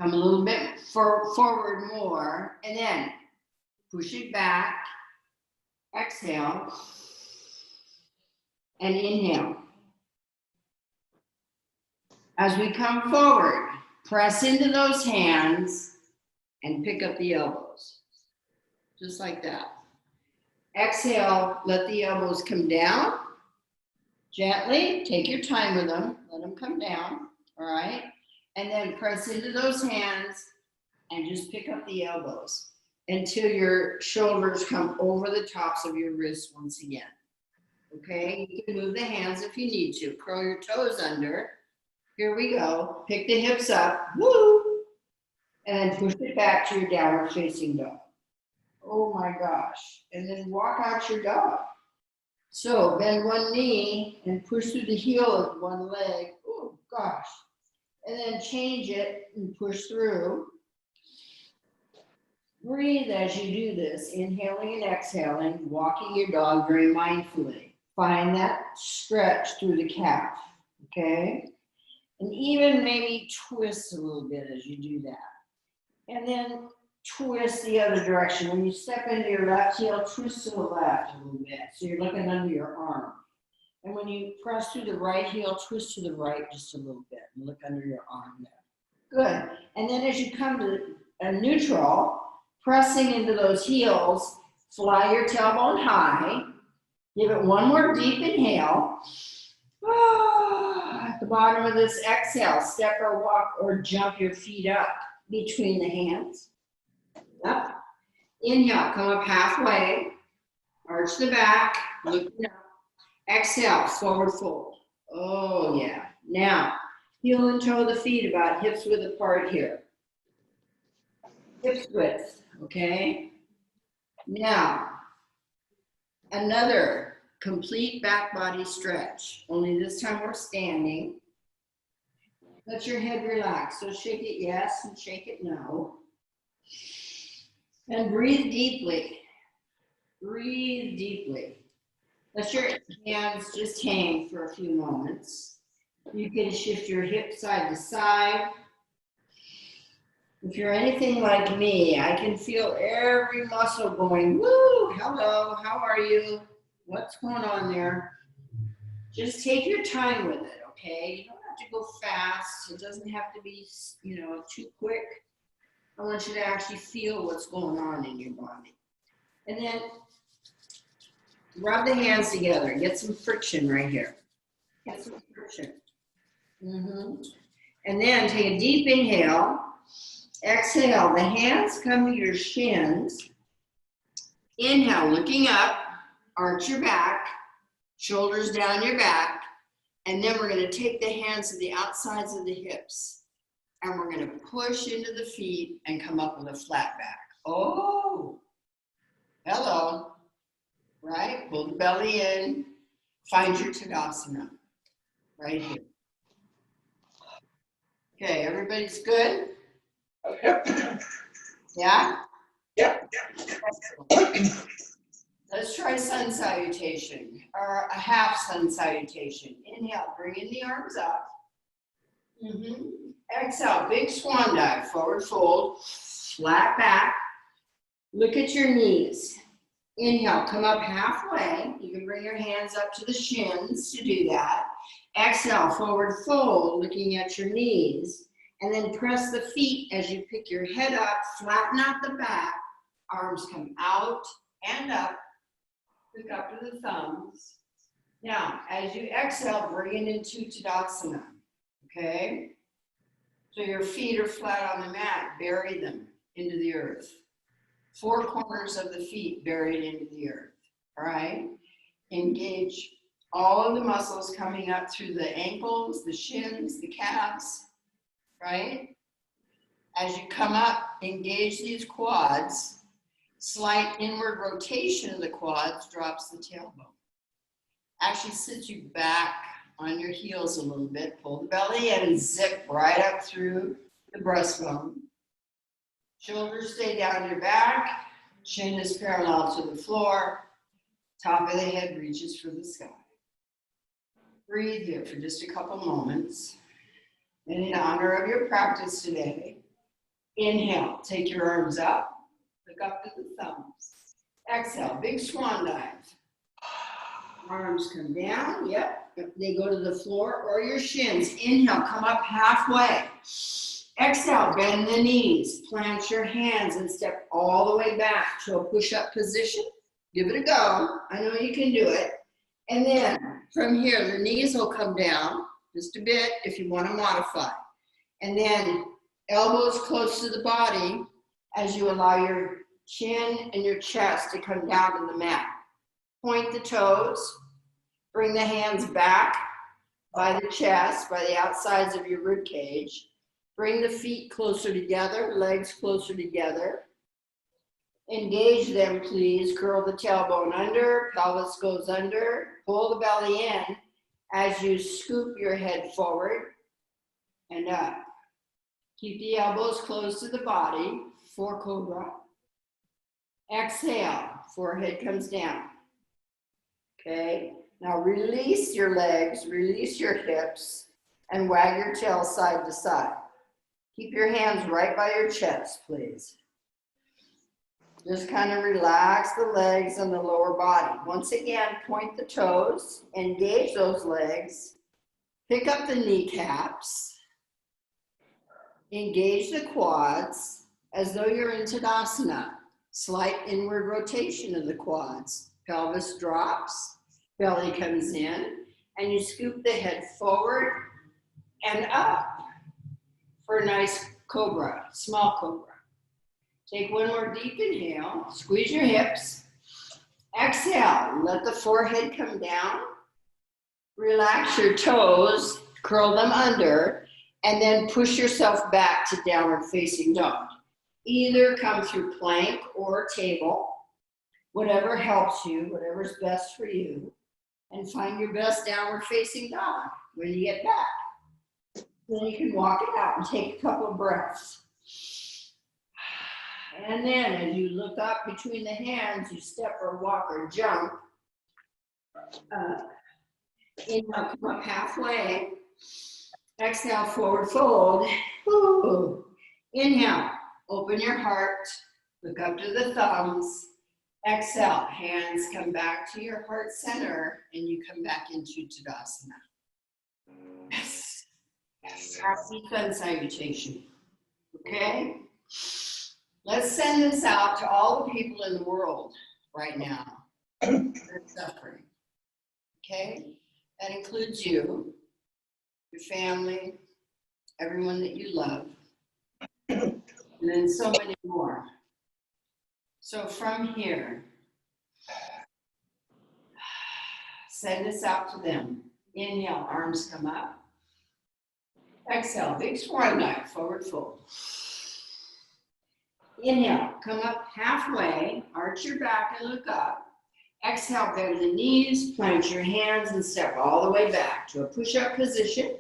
Come a little bit forward more, and then push it back. Exhale. And inhale. As we come forward, press into those hands and pick up the elbows. Just like that. Exhale, let the elbows come down. Gently, take your time with them. Let them come down, all right? And then press into those hands and just pick up the elbows until your shoulders come over the tops of your wrists once again. Okay, you can move the hands if you need to. Curl your toes under. Here we go. Pick the hips up. Woo! And then push it back to your downward facing dog. Oh my gosh. And then walk out your dog. So bend one knee and push through the heel of one leg. Oh gosh. And then change it and push through. Breathe as you do this, inhaling and exhaling, walking your dog very mindfully. Find that stretch through the calf, okay? And even maybe twist a little bit as you do that. And then twist the other direction. When you step into your left heel, twist to the left a little bit. So you're looking under your arm. And when you press through the right heel, twist to the right just a little bit and look under your arm there. Good. And then as you come to a neutral, pressing into those heels, fly your tailbone high. Give it one more deep inhale. At the bottom of this exhale, step or walk or jump your feet up between the hands. Up. Inhale, come up halfway. Arch the back, looking up. Exhale, forward fold. Oh yeah. Now, heel and toe the feet about hips width apart here. Hips width, okay? Now, another complete back body stretch. Only this time we're standing. Let your head relax. So shake it yes and shake it no. And breathe deeply. Breathe deeply. Let your hands just hang for a few moments. You can shift your hips side to side. If you're anything like me, I can feel every muscle going, woo, hello, how are you? What's going on there? Just take your time with it, okay? You don't have to go fast. It doesn't have to be, too quick. I want you to actually feel what's going on in your body. And then rub the hands together. Get some friction right here. Get some friction. And then take a deep inhale. Exhale. The hands come to your shins. Inhale, looking up. Arch your back. Shoulders down your back. And then we're going to take the hands to the outsides of the hips. And we're going to push into the feet and come up with a flat back. Oh, hello. Right? Pull the belly in. Find your Tadasana. Right here. Okay, everybody's good? Yep. Yeah? Yep. Let's try sun salutation, or a half sun salutation. Inhale, bringing the arms up. Exhale, big swan dive, forward fold, flat back. Look at your knees. Inhale, come up halfway. You can bring your hands up to the shins to do that. Exhale, forward fold, looking at your knees. And then press the feet as you pick your head up, flatten out the back. Arms come out and up. Look up to the thumbs. Now, as you exhale, bring it into Tadasana. Okay? So your feet are flat on the mat. Bury them into the earth. Four corners of the feet buried into the earth. All right? Engage all of the muscles coming up through the ankles, the shins, the calves. Right? As you come up, engage these quads. Slight inward rotation of the quads drops the tailbone. Actually sits you back on your heels a little bit. Pull the belly in and zip right up through the breastbone. Shoulders stay down your back. Chin is parallel to the floor. Top of the head reaches for the sky. Breathe here for just a couple moments. And in honor of your practice today, Inhale, take your arms up, look up to the thumbs. Exhale, big swan dive. Arms come down, yep, they go to the floor or your shins. Inhale, come up halfway. Exhale, bend the knees, plant your hands and step all the way back to a push-up position. Give it a go, I know you can do it. And then from here, the knees will come down just a bit if you want to modify. And then elbows close to the body as you allow your chin and your chest to come down to the mat. Point the toes, bring the hands back by the chest, by the outsides of your rib cage. Bring the feet closer together, legs closer together. Engage them, please. Curl the tailbone under, pelvis goes under. Pull the belly in as you scoop your head forward and up. Keep the elbows close to the body for cobra. Exhale, forehead comes down. Okay, now release your legs, release your hips, and wag your tail side to side. Keep your hands right by your chest, please. Just kind of relax the legs and the lower body. Once again, point the toes, engage those legs, pick up the kneecaps, engage the quads as though you're in Tadasana. Slight inward rotation of the quads. Pelvis drops, belly comes in, and you scoop the head forward and up for a nice cobra, small cobra. Take one more deep inhale, squeeze your hips. Exhale, let the forehead come down. Relax your toes, curl them under, and then push yourself back to downward facing dog. Either come through plank or table, whatever helps you, whatever's best for you, and find your best downward facing dog when you get back. Then you can walk it out and take a couple of breaths. And then as you look up between the hands, you step or walk or jump. Inhale, come up halfway. Exhale, forward fold. Woo. Inhale, open your heart, look up to the thumbs. Exhale, hands come back to your heart center, and you come back into Tadasana. Yes. Yes. Happy sun salutation. Okay? Let's send this out to all the people in the world right now that are suffering. Okay? That includes you, your family, everyone that you love, and then so many more. So from here, send this out to them. Inhale, arms come up. Exhale, big swan dive, forward fold. Inhale, come up halfway, arch your back and look up. Exhale, bend the knees, plant your hands and step all the way back to a push-up position.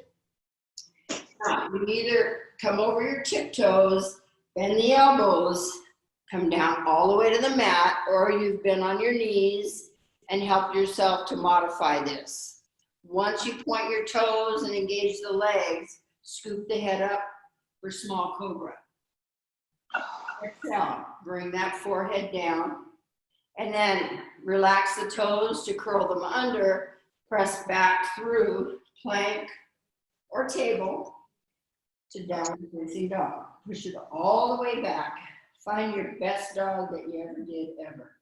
Now, you either come over your tiptoes, bend the elbows, come down all the way to the mat, or you've been on your knees and help yourself to modify this. Once you point your toes and engage the legs, scoop the head up for small cobra. Exhale, bring that forehead down, and then relax the toes to curl them under, press back through plank or table to downward facing dog. Push it all the way back. Find your best dog that you ever did ever.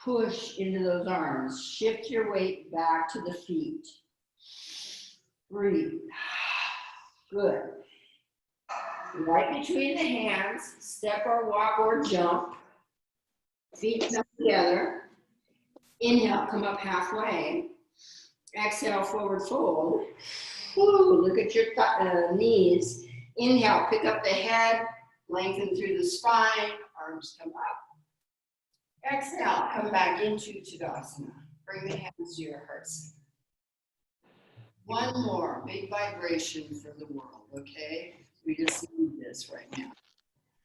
Push into those arms. Shift your weight back to the feet. Breathe. Good. Right between the hands, step or walk or jump. Feet come together. Inhale, come up halfway. Exhale, forward fold. Woo, look at your knees. Inhale, pick up the head, lengthen through the spine, arms come up. Exhale, come back into Tadasana. Bring the hands to your heart center. One more big vibration for the world, okay? We just need this right now.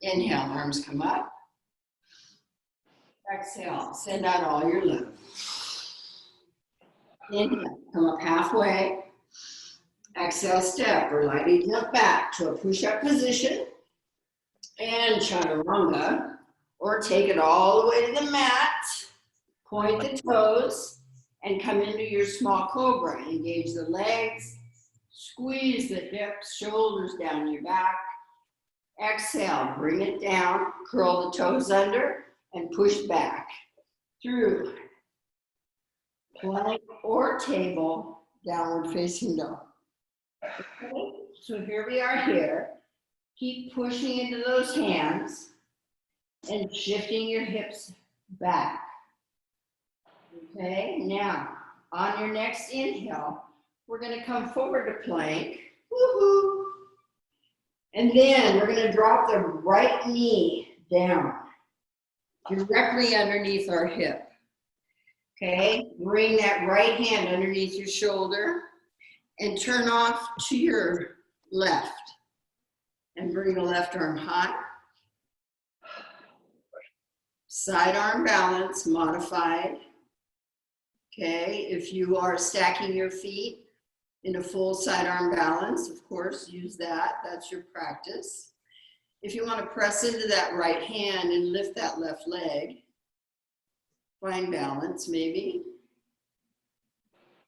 Inhale, arms come up. Exhale, send out all your love. Inhale, come up halfway. Exhale, step or lightly jump back to a push-up position. and chaturanga, or take it all the way to the mat, point the toes, and come into your small cobra. Engage the legs, squeeze the hips, shoulders down your back. Exhale, bring it down, curl the toes under, and push back through plank or table, downward facing dog. Okay, so here we are here. Keep pushing into those hands and shifting your hips back. Okay, now on your next inhale, we're going to come forward to plank. Woohoo! And then we're going to drop the right knee down directly underneath our hip. Okay, bring that right hand underneath your shoulder and turn off to your left. And bring the left arm high. Side arm balance modified. Okay, if you are stacking your feet in a full side arm balance, of course, use that. That's your practice. If you want to press into that right hand and lift that left leg, find balance maybe.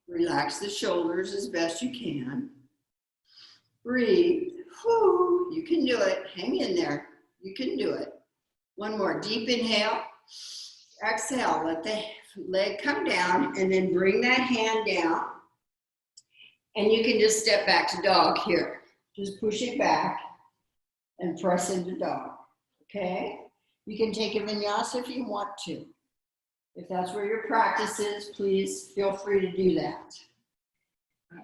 Relax the shoulders as best you can. Breathe. Whew, you can do it. Hang in there. You can do it. One more deep inhale. Exhale. Let the leg come down and then bring that hand down. And you can just step back to dog here. Just push it back and press into dog. Okay? You can take a vinyasa if you want to. If that's where your practice is, please feel free to do that.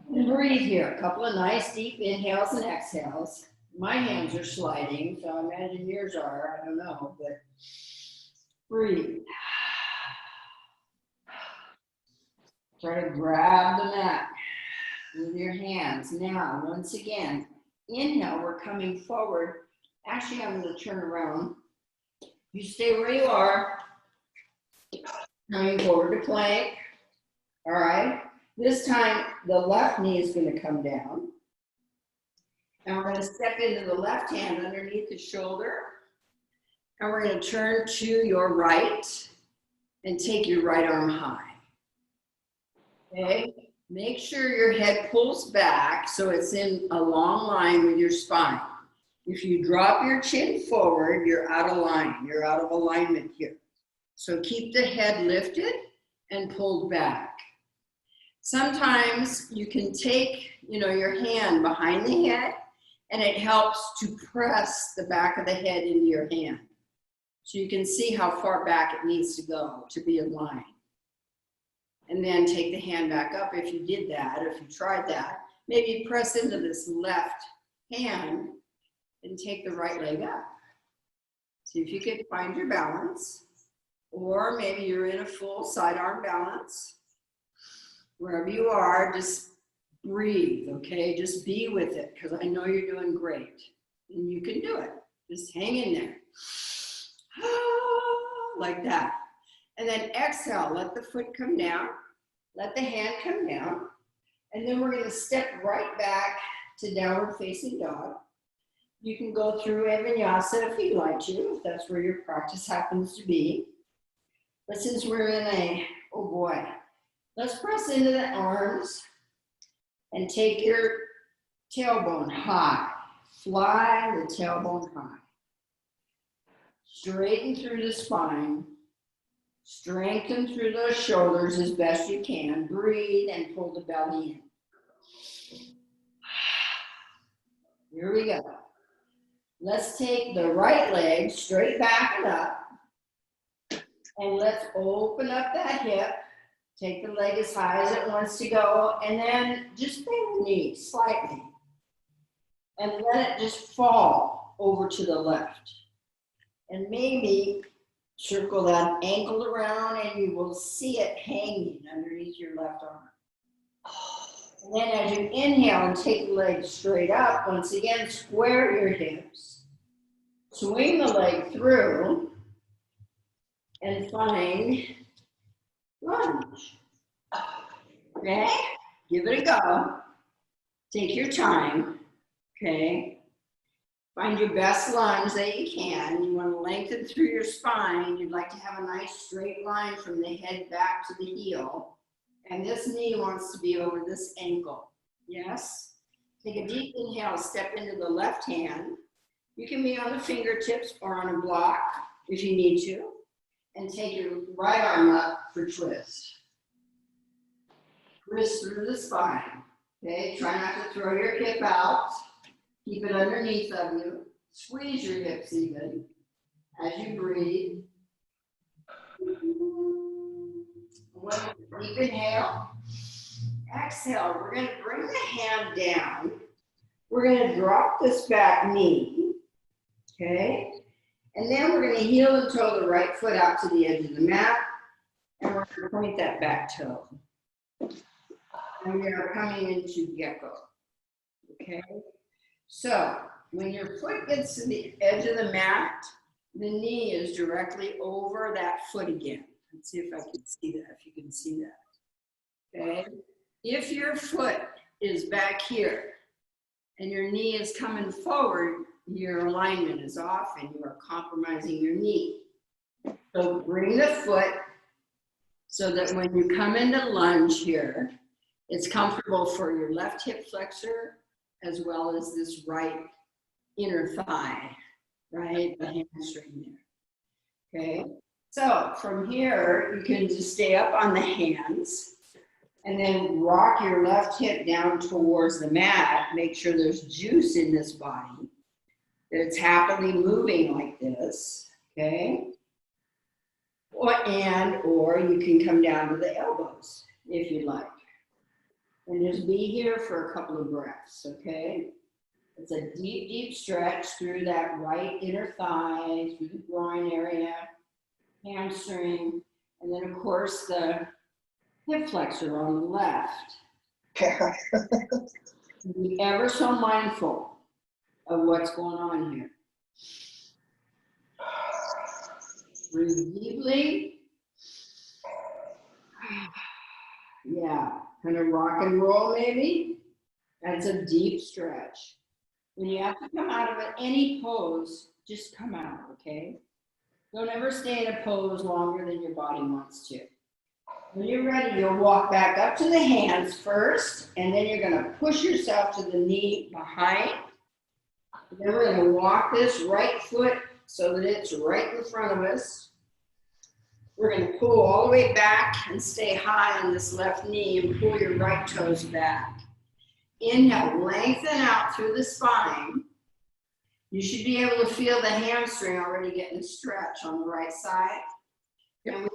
And breathe here. A couple of nice deep inhales and exhales. My hands are sliding, so I imagine yours are. I don't know, but breathe. Try to grab the mat with your hands. Now, once again, inhale, we're coming forward. Actually, I'm going to turn around. You stay where you are. Coming forward to plank. All right. This time, the left knee is going to come down. And we're going to step into the left hand underneath the shoulder. And we're going to turn to your right and take your right arm high. Okay? Make sure your head pulls back so it's in a long line with your spine. If you drop your chin forward, you're out of line. You're out of alignment here. So keep the head lifted and pulled back. Sometimes you can take, your hand behind the head and it helps to press the back of the head into your hand. So you can see how far back it needs to go to be aligned. And then take the hand back up if you did that, if you tried that. Maybe press into this left hand and take the right leg up. See if you can find your balance. Or maybe you're in a full side arm balance. Wherever you are, just breathe, okay? Just be with it, because I know you're doing great. And you can do it. Just hang in there. Like that. And then exhale, let the foot come down. Let the hand come down. And then we're going to step right back to downward facing dog. You can go through a vinyasa if you'd like to, if that's where your practice happens to be. But since we're in oh boy, let's press into the arms and take your tailbone high. Fly the tailbone high. Straighten through the spine. Strengthen through those shoulders as best you can. Breathe and pull the belly in. Here we go. Let's take the right leg straight back and up. And let's open up that hip. Take the leg as high as it wants to go. And then just bend the knee slightly. And let it just fall over to the left. And maybe circle that ankle around and you will see it hanging underneath your left arm. And then as you inhale and take the leg straight up, once again, square your hips. Swing the leg through and find lunge. Okay? Give it a go. Take your time. Okay? Find your best lunge that you can. You want to lengthen through your spine. You'd like to have a nice straight line from the head back to the heel. And this knee wants to be over this ankle. Yes? Take a deep inhale, step into the left hand. You can be on the fingertips or on a block if you need to. And take your right arm up for twist. Twist through the spine. Okay, try not to throw your hip out. Keep it underneath of you. Squeeze your hips even as you breathe. One deep inhale. Exhale. We're going to bring the hand down. We're going to drop this back knee. Okay. And then we're going to heel and toe the right foot out to the edge of the mat. And we're going to point that back toe. And we are coming into gecko. Okay. So when your foot gets to the edge of the mat, the knee is directly over that foot again. Let's see if I can see that, if you can see that. Okay. If your foot is back here and your knee is coming forward, your alignment is off and you are compromising your knee. So bring the foot so that when you come into lunge here, it's comfortable for your left hip flexor as well as this right inner thigh, right? The hamstring there. Okay. So from here, you can just stay up on the hands and then rock your left hip down towards the mat. Make sure there's juice in this body. That it's happily moving like this, okay? Or you can come down to the elbows if you like. And just be here for a couple of breaths, okay? It's a deep, deep stretch through that right inner thigh, through the groin area, hamstring, and then of course the hip flexor on the left. Be ever so mindful of what's going on here. Breathe deeply. Yeah, kind of rock and roll maybe. That's a deep stretch. When you have to come out of any pose, just come out, okay? Don't ever stay in a pose longer than your body wants to. When you're ready, you'll walk back up to the hands first, and then you're gonna push yourself to the knee behind. Then we're going to walk this right foot so that it's right in front of us. We're going to pull all the way back and stay high on this left knee and pull your right toes back. Inhale, lengthen out through the spine. You should be able to feel the hamstring already getting a stretch on the right side. And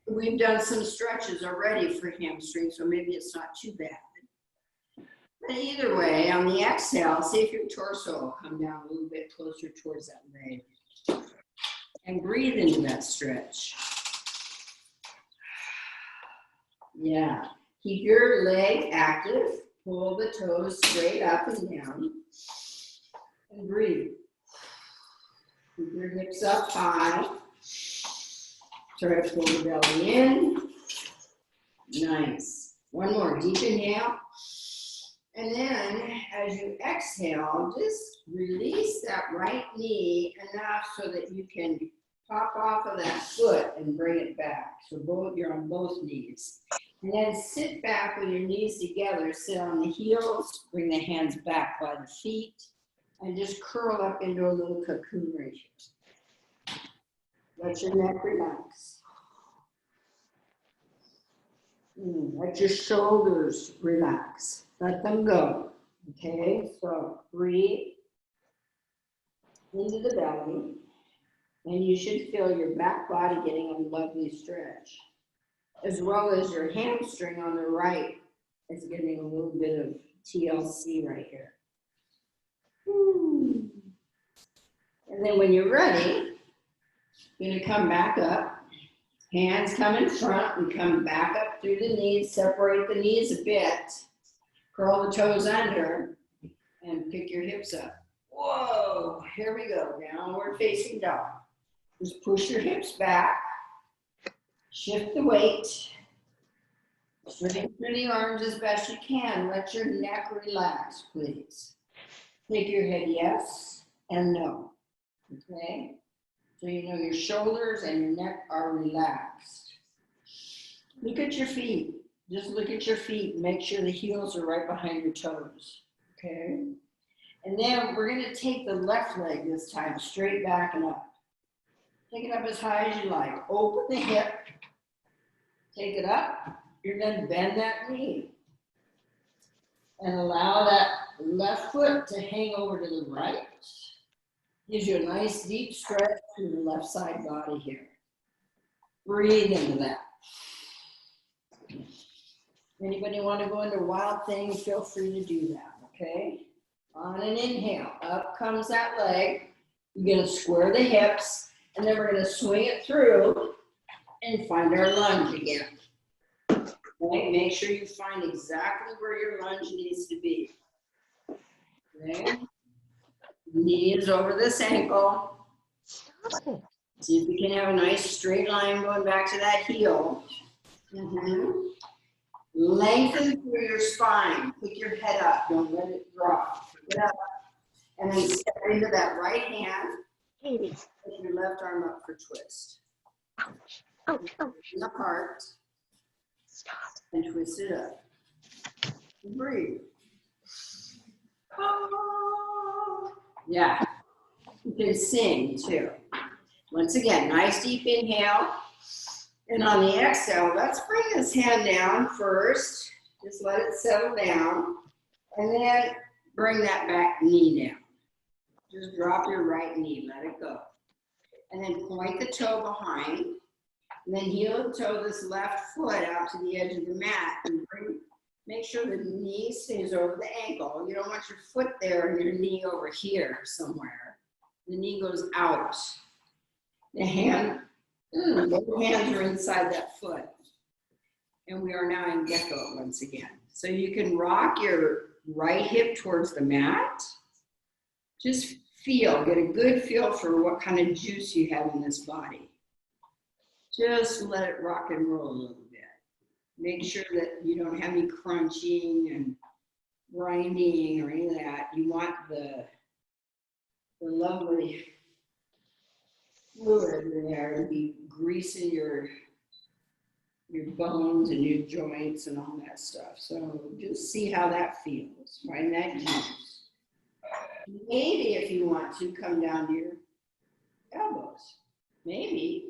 we've done some stretches already for hamstring, so maybe it's not too bad. But either way, on the exhale, see if your torso will come down a little bit closer towards that leg. And breathe into that stretch. Yeah. Keep your leg active. Pull the toes straight up and down. And breathe. Keep your hips up high. Try to pull the belly in. Nice. One more. Deep inhale. And then as you exhale, just release that right knee enough so that you can pop off of that foot and bring it back. So you're on both knees. And then sit back with your knees together, sit on the heels, bring the hands back by the feet, and just curl up into a little cocoon right here. Let your neck relax. Let your shoulders relax. Let them go. Okay, so breathe into the belly, and you should feel your back body getting a lovely stretch, as well as your hamstring on the right is getting a little bit of TLC right here. And then when you're ready, you're going to come back up. Hands come in front and come back up through the knees. Separate the knees a bit. Curl the toes under and pick your hips up. Whoa, here we go. Downward facing dog. Just push your hips back. Shift the weight. Straighten through the arms as best you can. Let your neck relax, please. Take your head yes. and no. Okay? So you know your shoulders and your neck are relaxed. Look at your feet. Just look at your feet. Make sure the heels are right behind your toes. Okay? And then we're going to take the left leg this time, straight back and up. Take it up as high as you like. Open the hip. Take it up. You're going to bend that knee. And allow that left foot to hang over to the right. Gives you a nice deep stretch to the left side body here. Breathe into that. Anybody want to go into wild thing, feel free to do that, okay? On an inhale, up comes that leg. You're going to square the hips, and then we're going to swing it through and find our lunge again. Okay, make sure you find exactly where your lunge needs to be. Okay, knee is over this ankle. See if we can have a nice straight line going back to that heel. Lengthen through your spine. Pick your head up. Don't let it drop. Pick it up. And then step into that right hand. Put your left arm up for twist. In the heart. And twist it up. Breathe. Yeah. You can sing too. Once again, nice deep inhale. And on the exhale, let's bring this hand down first. Just let it settle down. And then bring that back knee down. Just drop your right knee, let it go. And then point the toe behind. And then heel toe this left foot out to the edge of the mat. And make sure the knee stays over the ankle. You don't want your foot there and your knee over here somewhere. The knee goes out. The hand, both hands are inside that foot. And we are now in gecko once again. So you can rock your right hip towards the mat. Just feel, get a good feel for what kind of juice you have in this body. Just let it rock and roll a little bit. Make sure that you don't have any crunching and grinding or any of that. You want the lovely fluid in there to be greasing your bones and your joints and all that stuff. So just see how that feels. Find that juice. Maybe if you want to, come down to your elbows. Maybe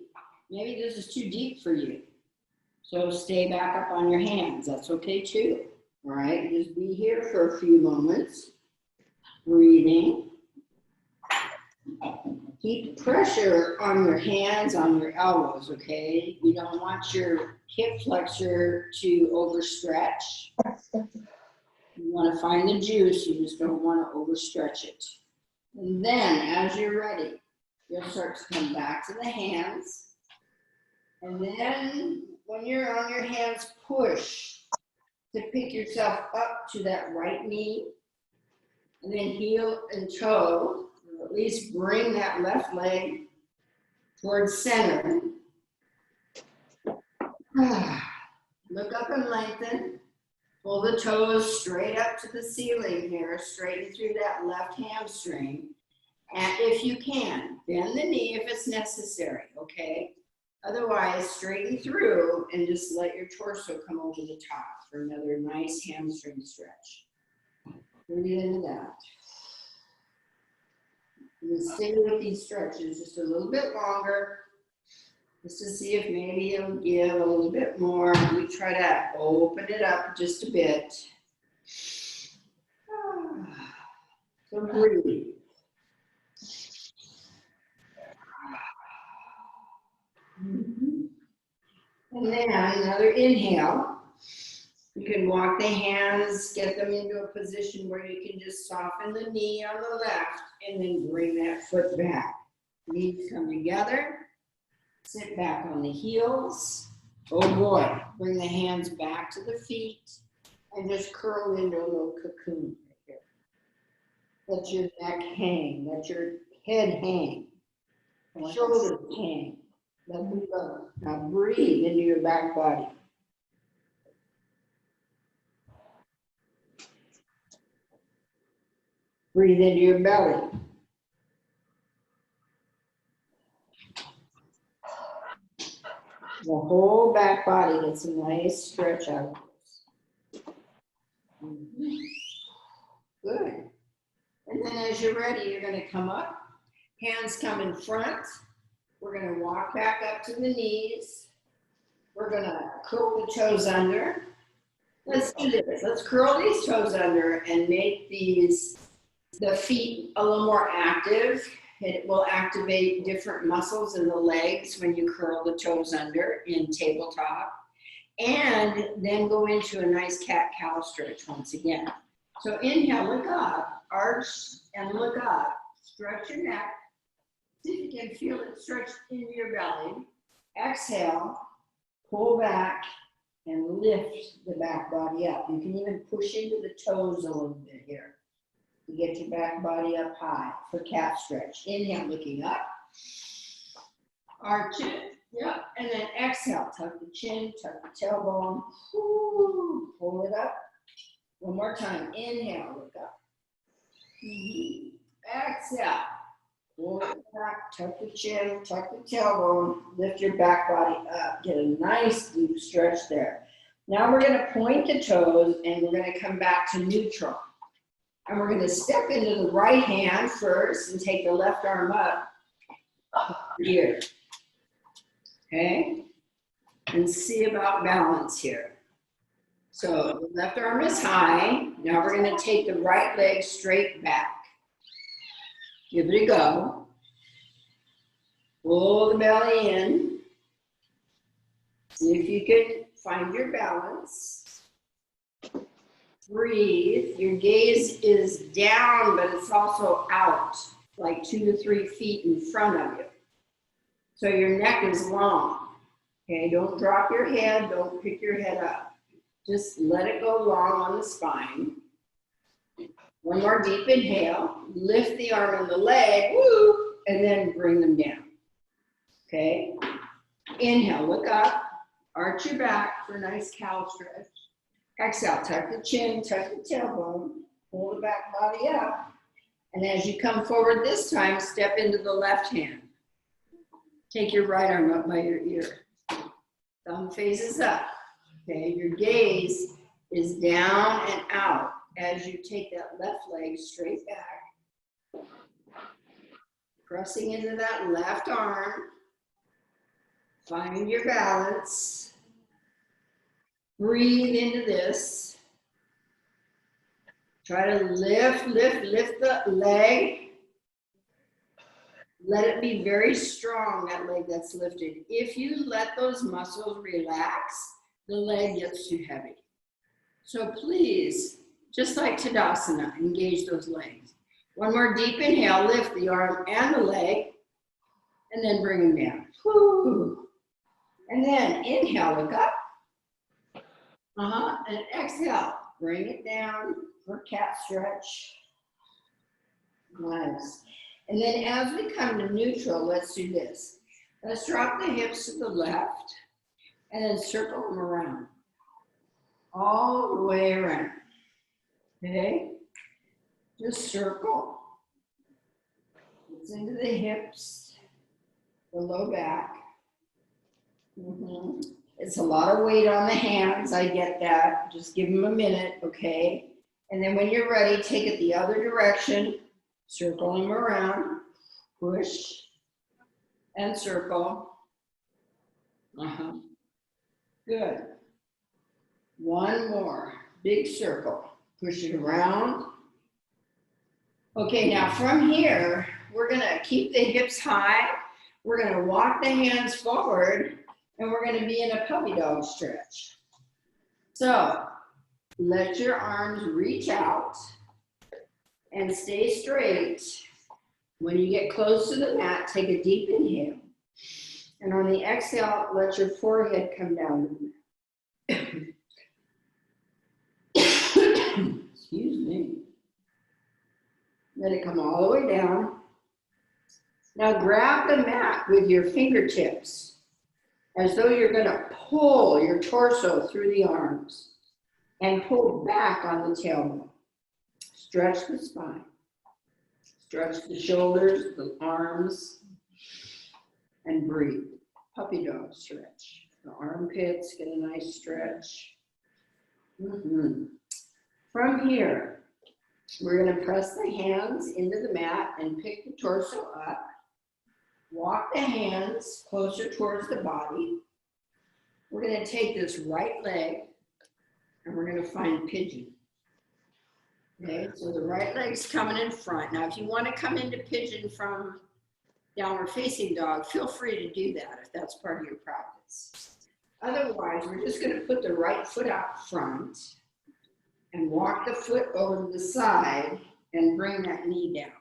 this is too deep for you. So stay back up on your hands. That's okay too. All right, just be here for a few moments. Breathing. Keep pressure on your hands, on your elbows, okay? You don't want your hip flexor to overstretch. You want to find the juice, you just don't want to overstretch it. And then, as you're ready, you'll start to come back to the hands. And then, when you're on your hands, push to pick yourself up to that right knee. And then heel and toe, or at least bring that left leg towards center. Look up and lengthen. Pull the toes straight up to the ceiling here, straighten through that left hamstring. And if you can, bend the knee if it's necessary, okay? Otherwise, straighten through and just let your torso come over the top for another nice hamstring stretch. Breathe into that. And stay with these stretches just a little bit longer, just to see if maybe it'll give a little bit more. We try to open it up just a bit. So breathe. And then another inhale. You can walk the hands, get them into a position where you can just soften the knee on the left and then bring that foot back. Knees come together. Sit back on the heels. Oh boy, bring the hands back to the feet and just curl into a little cocoon right here. Let your neck hang, let your head hang, shoulders hang. Let them go. Now breathe into your back body. Breathe into your belly. The whole back body gets a nice stretch out of this. Mhm. Good. And then as you're ready, you're gonna come up, hands come in front. We're gonna walk back up to the knees. We're gonna curl the toes under. Let's do this. Let's curl these toes under and make the feet a little more active. It will activate different muscles in the legs when you curl the toes under in tabletop. And then go into a nice cat-cow stretch once again. So inhale, look up, arch and look up. Stretch your neck. See if you can feel it stretch into your belly. Exhale, pull back and lift the back body up. You can even push into the toes a little bit here. You get your back body up high for cat stretch. Inhale, looking up. Arch it. Yep. And then exhale, tuck the chin, tuck the tailbone. Woo. Pull it up. One more time. Inhale, look up. Exhale. Pull it back, tuck the chin, tuck the tailbone, lift your back body up. Get a nice deep stretch there. Now we're going to point the toes and we're going to come back to neutral. And we're going to step into the right hand first and take the left arm up here. Okay? And see about balance here. So the left arm is high. Now we're going to take the right leg straight back. Give it a go. Pull the belly in. See if you can find your balance. Breathe. Your gaze is down, but it's also out, like 2 to 3 feet in front of you. So your neck is long. Okay, don't drop your head. Don't pick your head up. Just let it go long on the spine. One more deep inhale. Lift the arm and the leg, woo, and then bring them down. Okay? Inhale, look up. Arch your back for a nice cow stretch. Exhale, tuck the chin, tuck the tailbone, pull the back body up. And as you come forward this time, step into the left hand. Take your right arm up by your ear. Thumb faces up. Okay, your gaze is down and out as you take that left leg straight back. Pressing into that left arm. Find your balance. Breathe into this. Try to lift the leg. Let it be very strong, that leg that's lifted. If you let those muscles relax, the leg gets too heavy. So please, just like Tadasana, engage those legs. One more deep inhale, lift the arm and the leg, and then bring them down. Woo. And then inhale, look up. And exhale, bring it down for cat stretch. Nice. And then as we come to neutral, let's do this. Let's drop the hips to the left and then circle them around. All the way around. Okay? Just circle. It's into the hips, the low back. It's a lot of weight on the hands, I get that. Just give them a minute, okay? And then when you're ready, take it the other direction. Circle them around, push, and circle. Good. One more, big circle. Push it around. Okay, now from here, we're gonna keep the hips high. We're gonna walk the hands forward, and we're gonna be in a puppy dog stretch. So, let your arms reach out. And stay straight. When you get close to the mat, take a deep inhale. And on the exhale, let your forehead come down to the mat. Excuse me. Let it come all the way down. Now grab the mat with your fingertips as though you're going to pull your torso through the arms and pull back on the tailbone. Stretch the spine, stretch the shoulders, the arms, and breathe. Puppy dog stretch. The armpits get a nice stretch. Mhm. From here, we're going to press the hands into the mat and pick the torso up. Walk the hands closer towards the body. We're going to take this right leg and we're going to find pigeon. Okay, so the right leg's coming in front. Now, if you want to come into pigeon from downward facing dog, feel free to do that if that's part of your practice. Otherwise, we're just going to put the right foot out front and walk the foot over to the side and bring that knee down.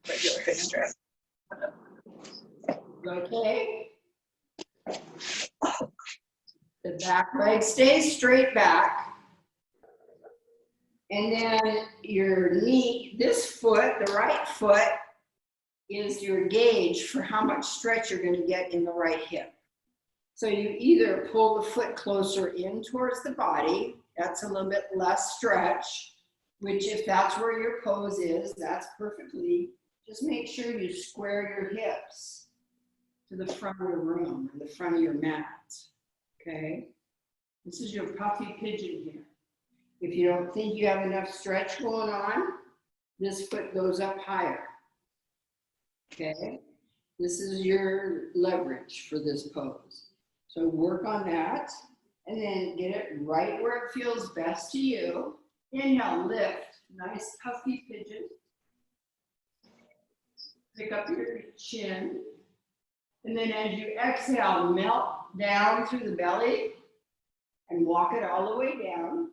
Regular hip stretch. Okay? The back leg stays straight back. And then your knee, this foot, the right foot, is your gauge for how much stretch you're going to get in the right hip. So you either pull the foot closer in towards the body, that's a little bit less stretch, which if that's where your pose is, that's perfectly, just make sure you square your hips to the front of the room, or the front of your mat, okay? This is your puffy pigeon here. If you don't think you have enough stretch going on, this foot goes up higher, okay? This is your leverage for this pose. So work on that and then get it right where it feels best to you. Inhale, lift, nice puffy pigeon. Pick up your chin. And then as you exhale, melt down through the belly and walk it all the way down.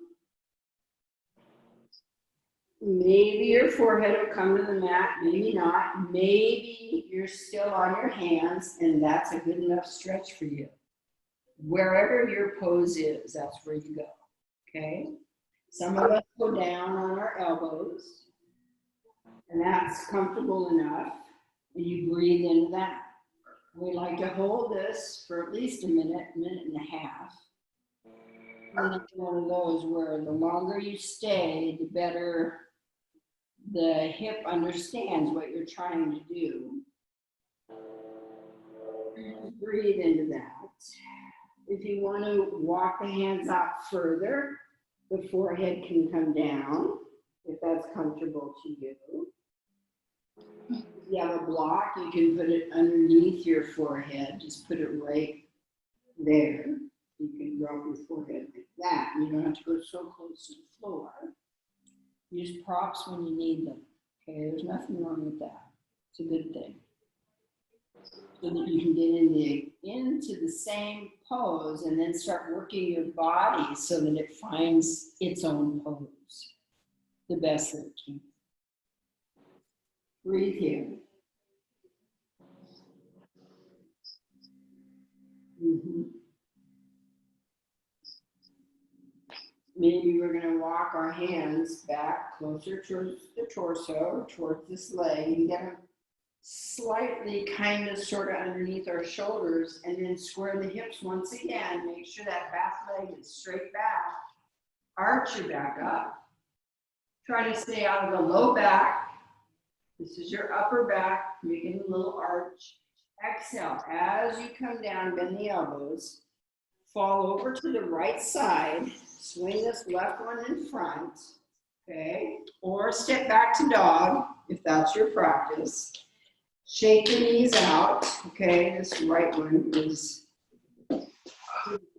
Maybe your forehead will come to the mat, maybe not. Maybe you're still on your hands and that's a good enough stretch for you. Wherever your pose is, that's where you go, okay? Some of us go down on our elbows and that's comfortable enough and you breathe into that. We like to hold this for at least a minute, minute and a half. And it's one of those where the longer you stay, the better the hip understands what you're trying to do. And breathe into that. If you want to walk the hands out further, the forehead can come down if that's comfortable to you. If you have a block, you can put it underneath your forehead. Just put it right there. You can drop your forehead like that. You don't have to go so close to the floor. Use props when you need them. Okay, there's nothing wrong with that. It's a good thing. So that you can get into the same pose and then start working your body so that it finds its own pose the best that it can. Breathe here. Maybe we're going to walk our hands back closer towards the torso, towards this leg, and get them slightly kind of sort of underneath our shoulders, and then square the hips once again. Make sure that back leg is straight back. Arch your back up. Try to stay out of the low back. This is your upper back, making a little arch. Exhale, as you come down, bend the elbows. Fall over to the right side. Swing this left one in front, okay? Or step back to dog, if that's your practice. Shake the knees out, okay? This right one is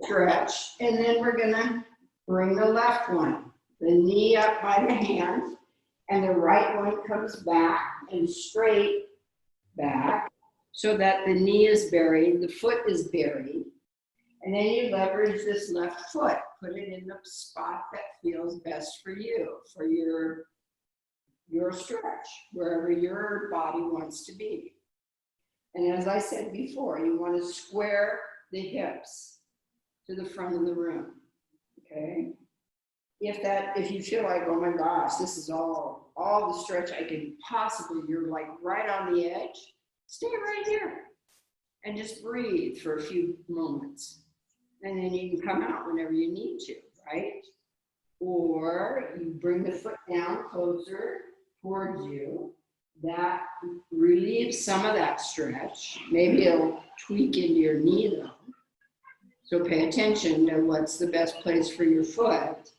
stretch. And then we're gonna bring the left one, the knee up by the hand, and the right one comes back and straight back so that the knee is buried, the foot is buried. And then you leverage this left foot, put it in the spot that feels best for you, for your stretch, wherever your body wants to be. And as I said before, you want to square the hips to the front of the room, okay? If you feel like, oh my gosh, this is all the stretch I can possibly, you're like right on the edge, stay right here and just breathe for a few moments. And then you can come out whenever you need to, right? Or you bring the foot down closer towards you. That relieves some of that stretch. Maybe it'll tweak into your knee though. So pay attention to what's the best place for your foot.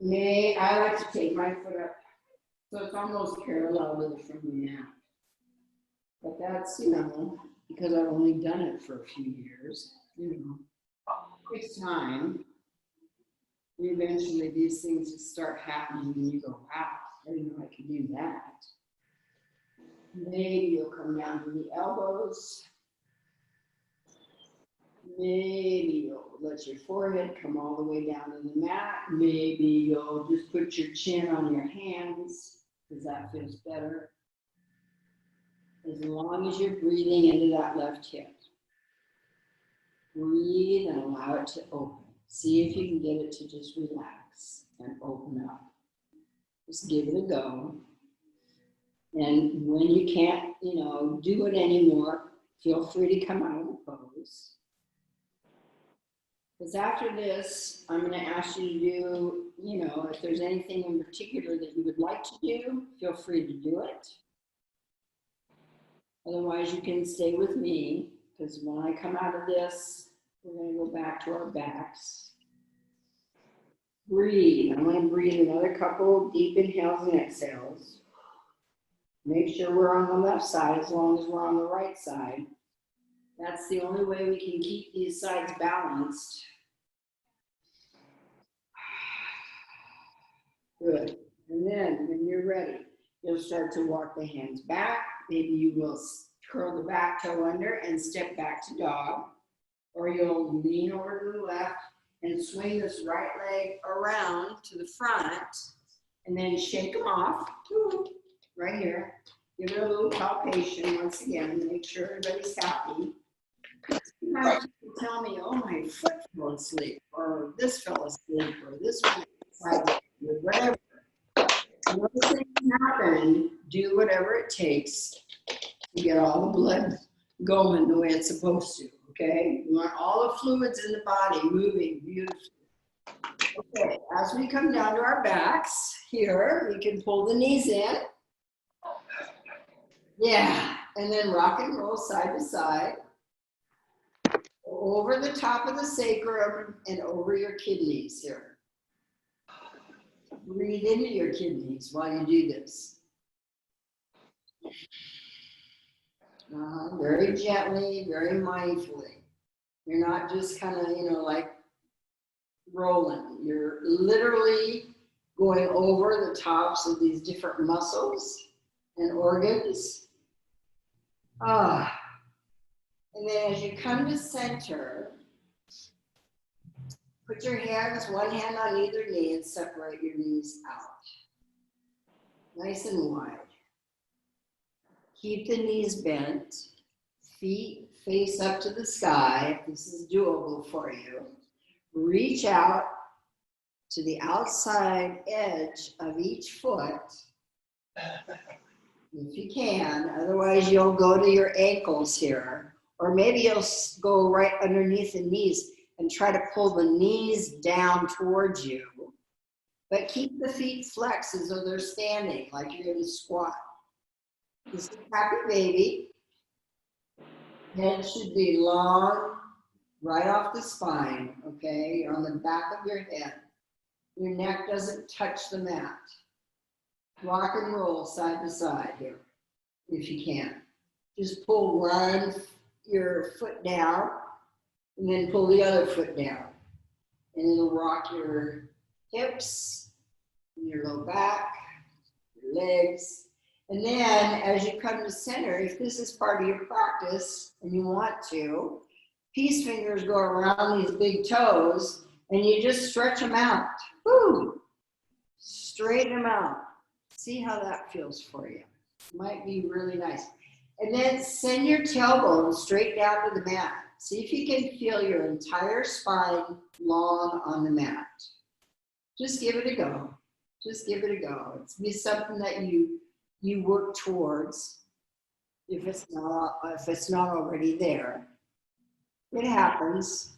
I like to take my foot up, so it's almost parallel to the front of the mat. But that's, because I've only done it for a few years, it takes time. And eventually these things just start happening and you go, wow, I didn't know I could do that. Maybe you'll come down to the elbows. Maybe you'll let your forehead come all the way down to the mat. Maybe you'll just put your chin on your hands, because that feels better. As long as you're breathing into that left hip. Breathe and allow it to open. See if you can get it to just relax and open up. Just give it a go. And when you can't, do it anymore, feel free to come out of the pose. Because after this, I'm going to ask you to do, if there's anything in particular that you would like to do, feel free to do it. Otherwise, you can stay with me, because when I come out of this, we're going to go back to our backs. Breathe. I'm going to breathe another couple deep inhales and exhales. Make sure we're on the left side as long as we're on the right side. That's the only way we can keep these sides balanced. Good. And then when you're ready, you'll start to walk the hands back. Maybe you will curl the back toe under and step back to dog. Or you'll lean over to the left and swing this right leg around to the front and then shake them off. Right here. Give it a little palpation once again. Make sure everybody's happy. Sometimes people tell me, oh, my foot fell asleep, or this fell asleep, or this one, or whatever. When those things happen, do whatever it takes to get all the blood going the way it's supposed to, okay? You want all the fluids in the body moving beautifully. Okay, as we come down to our backs, here, we can pull the knees in. Yeah, and then rock and roll side to side. Over the top of the sacrum and over your kidneys here. Breathe into your kidneys while you do this. Very gently, very mindfully. You're not just kind of, like rolling. You're literally going over the tops of these different muscles and organs. And then as you come to center, put your hands, one hand on either knee, and separate your knees out. Nice and wide. Keep the knees bent. Feet face up to the sky, if this is doable for you. Reach out to the outside edge of each foot, if you can. Otherwise, you'll go to your ankles here. Or maybe you'll go right underneath the knees and try to pull the knees down towards you. But keep the feet flexed as though they're standing, like you're in a squat. This is happy baby. Head should be long, right off the spine, okay? You're on the back of your head. Your neck doesn't touch the mat. Rock and roll side to side here, if you can. Just pull your foot down, and then pull the other foot down. And it'll rock your hips, your low back, your legs. And then as you come to center, if this is part of your practice and you want to, peace fingers go around these big toes and you just stretch them out. Woo! Straighten them out. See how that feels for you. Might be really nice. And then send your tailbone straight down to the mat. See if you can feel your entire spine long on the mat. Just give it a go. Just give it a go. It's something that you work towards if it's not already there. It happens.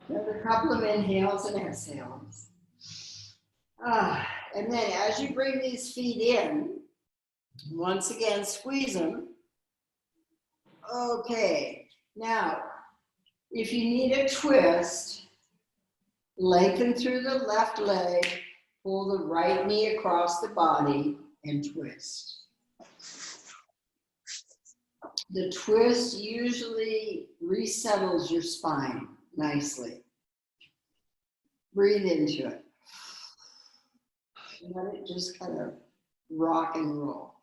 Another couple of inhales and exhales. And then as you bring these feet in, once again, squeeze them. Okay, now If you need a twist, lengthen through the left leg, pull the right knee across the body, and twist. The twist usually resettles your spine nicely. Breathe into it. Let it just kind of rock and roll.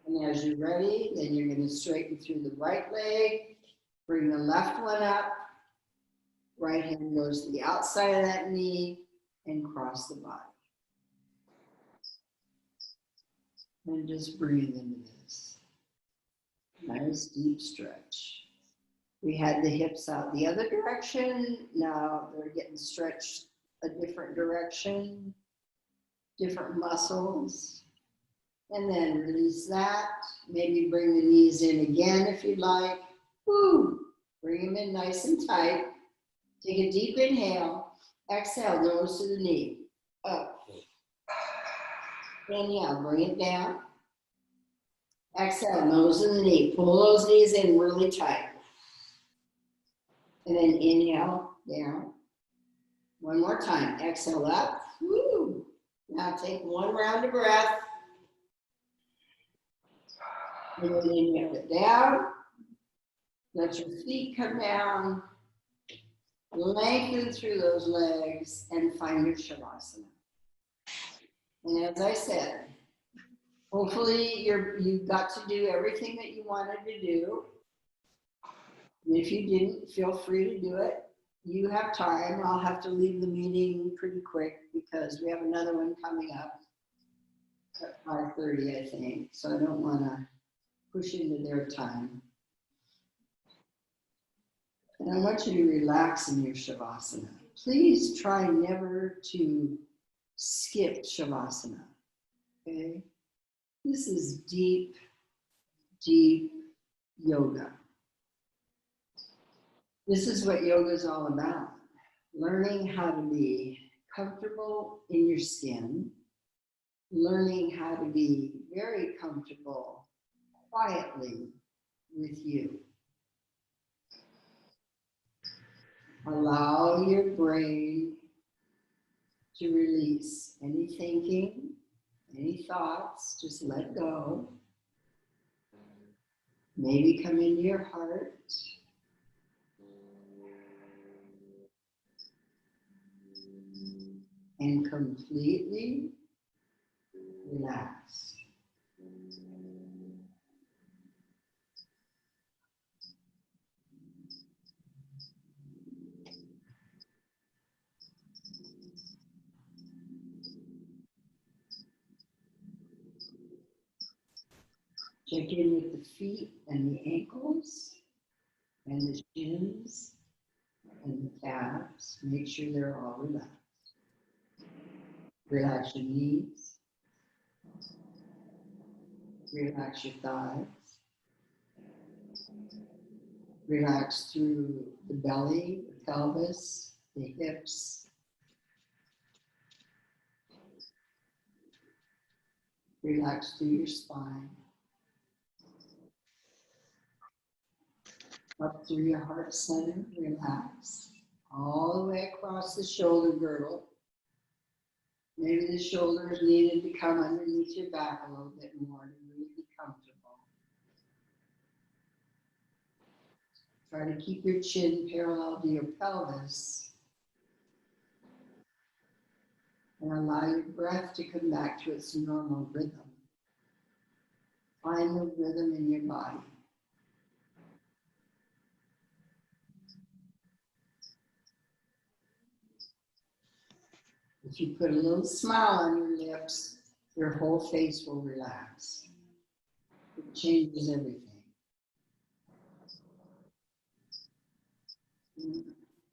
And as you're ready, then you're going to straighten through the right leg, bring the left one up, right hand goes to the outside of that knee, and cross the body. And just breathe into this. Nice deep stretch. We had the hips out the other direction. Now they're getting stretched a different direction, different muscles. And then release that. Maybe bring the knees in again if you'd like. Woo. Bring them in nice and tight. Take a deep inhale. Exhale, nose to the knee. Up. Inhale, bring it down. Exhale, nose to the knee. Pull those knees in really tight. And then inhale, down. One more time. Exhale up. Woo. Now take one round of breath. And then inhale it down. Let your feet come down. Lengthen through those legs and find your Shavasana. And as I said, hopefully you got to do everything that you wanted to do. And if you didn't, feel free to do it. You have time. I'll have to leave the meeting pretty quick because we have another one coming up at 5:30, I think. So I don't want to push into their time. And I want you to relax in your Shavasana. Please try never to skip Shavasana, okay? This is deep, deep yoga. This is what yoga is all about. Learning how to be comfortable in your skin, learning how to be very comfortable quietly with you. Allow your brain to release any thinking, any thoughts, just let go. Maybe come into your heart. And completely relax. Check in with the feet and the ankles and the shins and the calves. Make sure they're all relaxed. Relax your knees. Relax your thighs. Relax through the belly, the pelvis, the hips. Relax through your spine. Up through your heart center, relax. All the way across the shoulder girdle. Maybe the shoulders needed to come underneath your back a little bit more to really be comfortable. Try to keep your chin parallel to your pelvis. And allow your breath to come back to its normal rhythm. Find the rhythm in your body. If you put a little smile on your lips, your whole face will relax. It changes everything.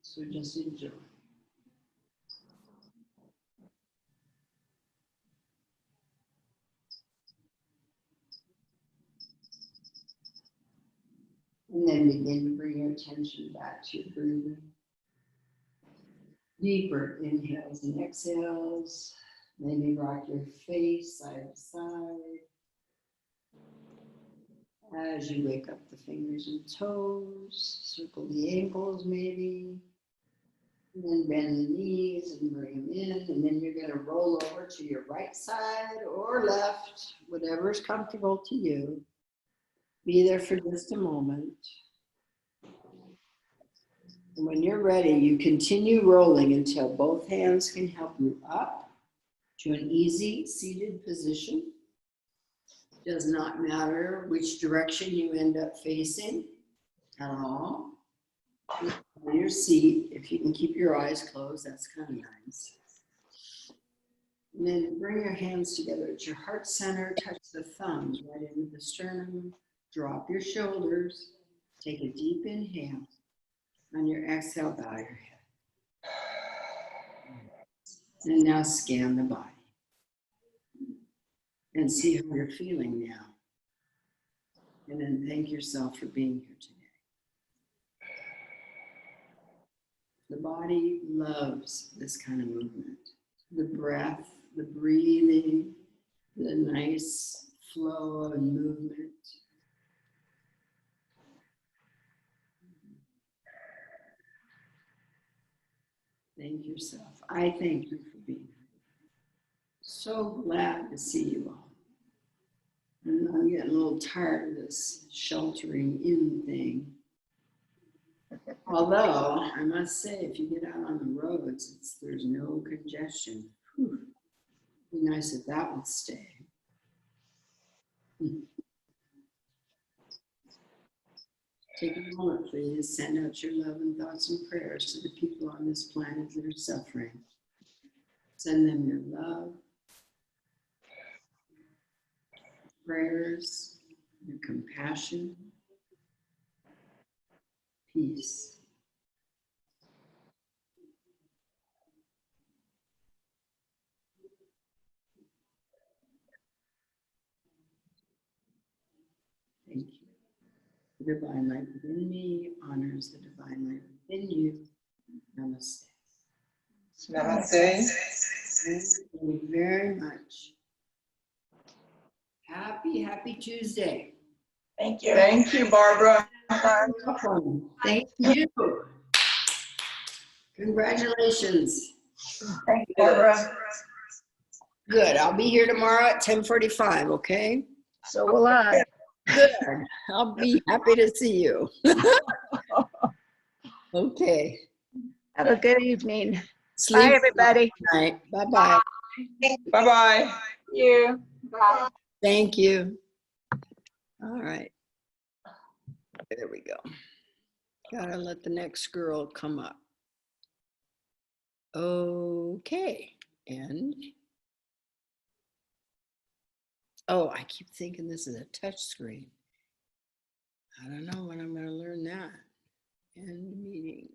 So just enjoy. And then begin to bring your attention back to your breathing. Deeper inhales and exhales. Maybe rock your face side to side. As you wake up the fingers and toes, circle the ankles maybe. And then bend the knees and bring them in. And then you're going to roll over to your right side or left, whatever's comfortable to you. Be there for just a moment. And when you're ready, you continue rolling until both hands can help you up to an easy seated position. Does not matter which direction you end up facing at all. On your seat, if you can keep your eyes closed, that's kind of nice. And then bring your hands together at your heart center, touch the thumbs right into the sternum, drop your shoulders, take a deep inhale. On your exhale, bow your head. And now scan the body. And see how you're feeling now. And then thank yourself for being here today. The body loves this kind of movement. The breath, the breathing, the nice flow and movement. Thank yourself. I thank you for being here. So glad to see you all. And I'm getting a little tired of this sheltering in thing. Although, I must say, if you get out on the roads, there's no congestion. Whew. Be nice if that would stay. Take a moment, please. Send out your love and thoughts and prayers to the people on this planet that are suffering. Send them your love, prayers, your compassion, peace. Thank you. The divine light within me honors the divine light within you. Namaste. Namaste. Thank you very much. Happy Tuesday. Thank you. Thank you, Barbara. Welcome. Thank you. Congratulations. Thank you, Barbara. Good. I'll be here tomorrow at 10:45, okay? So will I. Good. I'll be happy to see you. Okay. Have a good evening. Sleep Bye, everybody. well tonight. Bye-bye. Bye-bye. You. Bye. Thank you. All right. There we go. Gotta let the next girl come up. Okay. And oh, I keep thinking this is a touch screen. I don't know when I'm going to learn that. End meeting.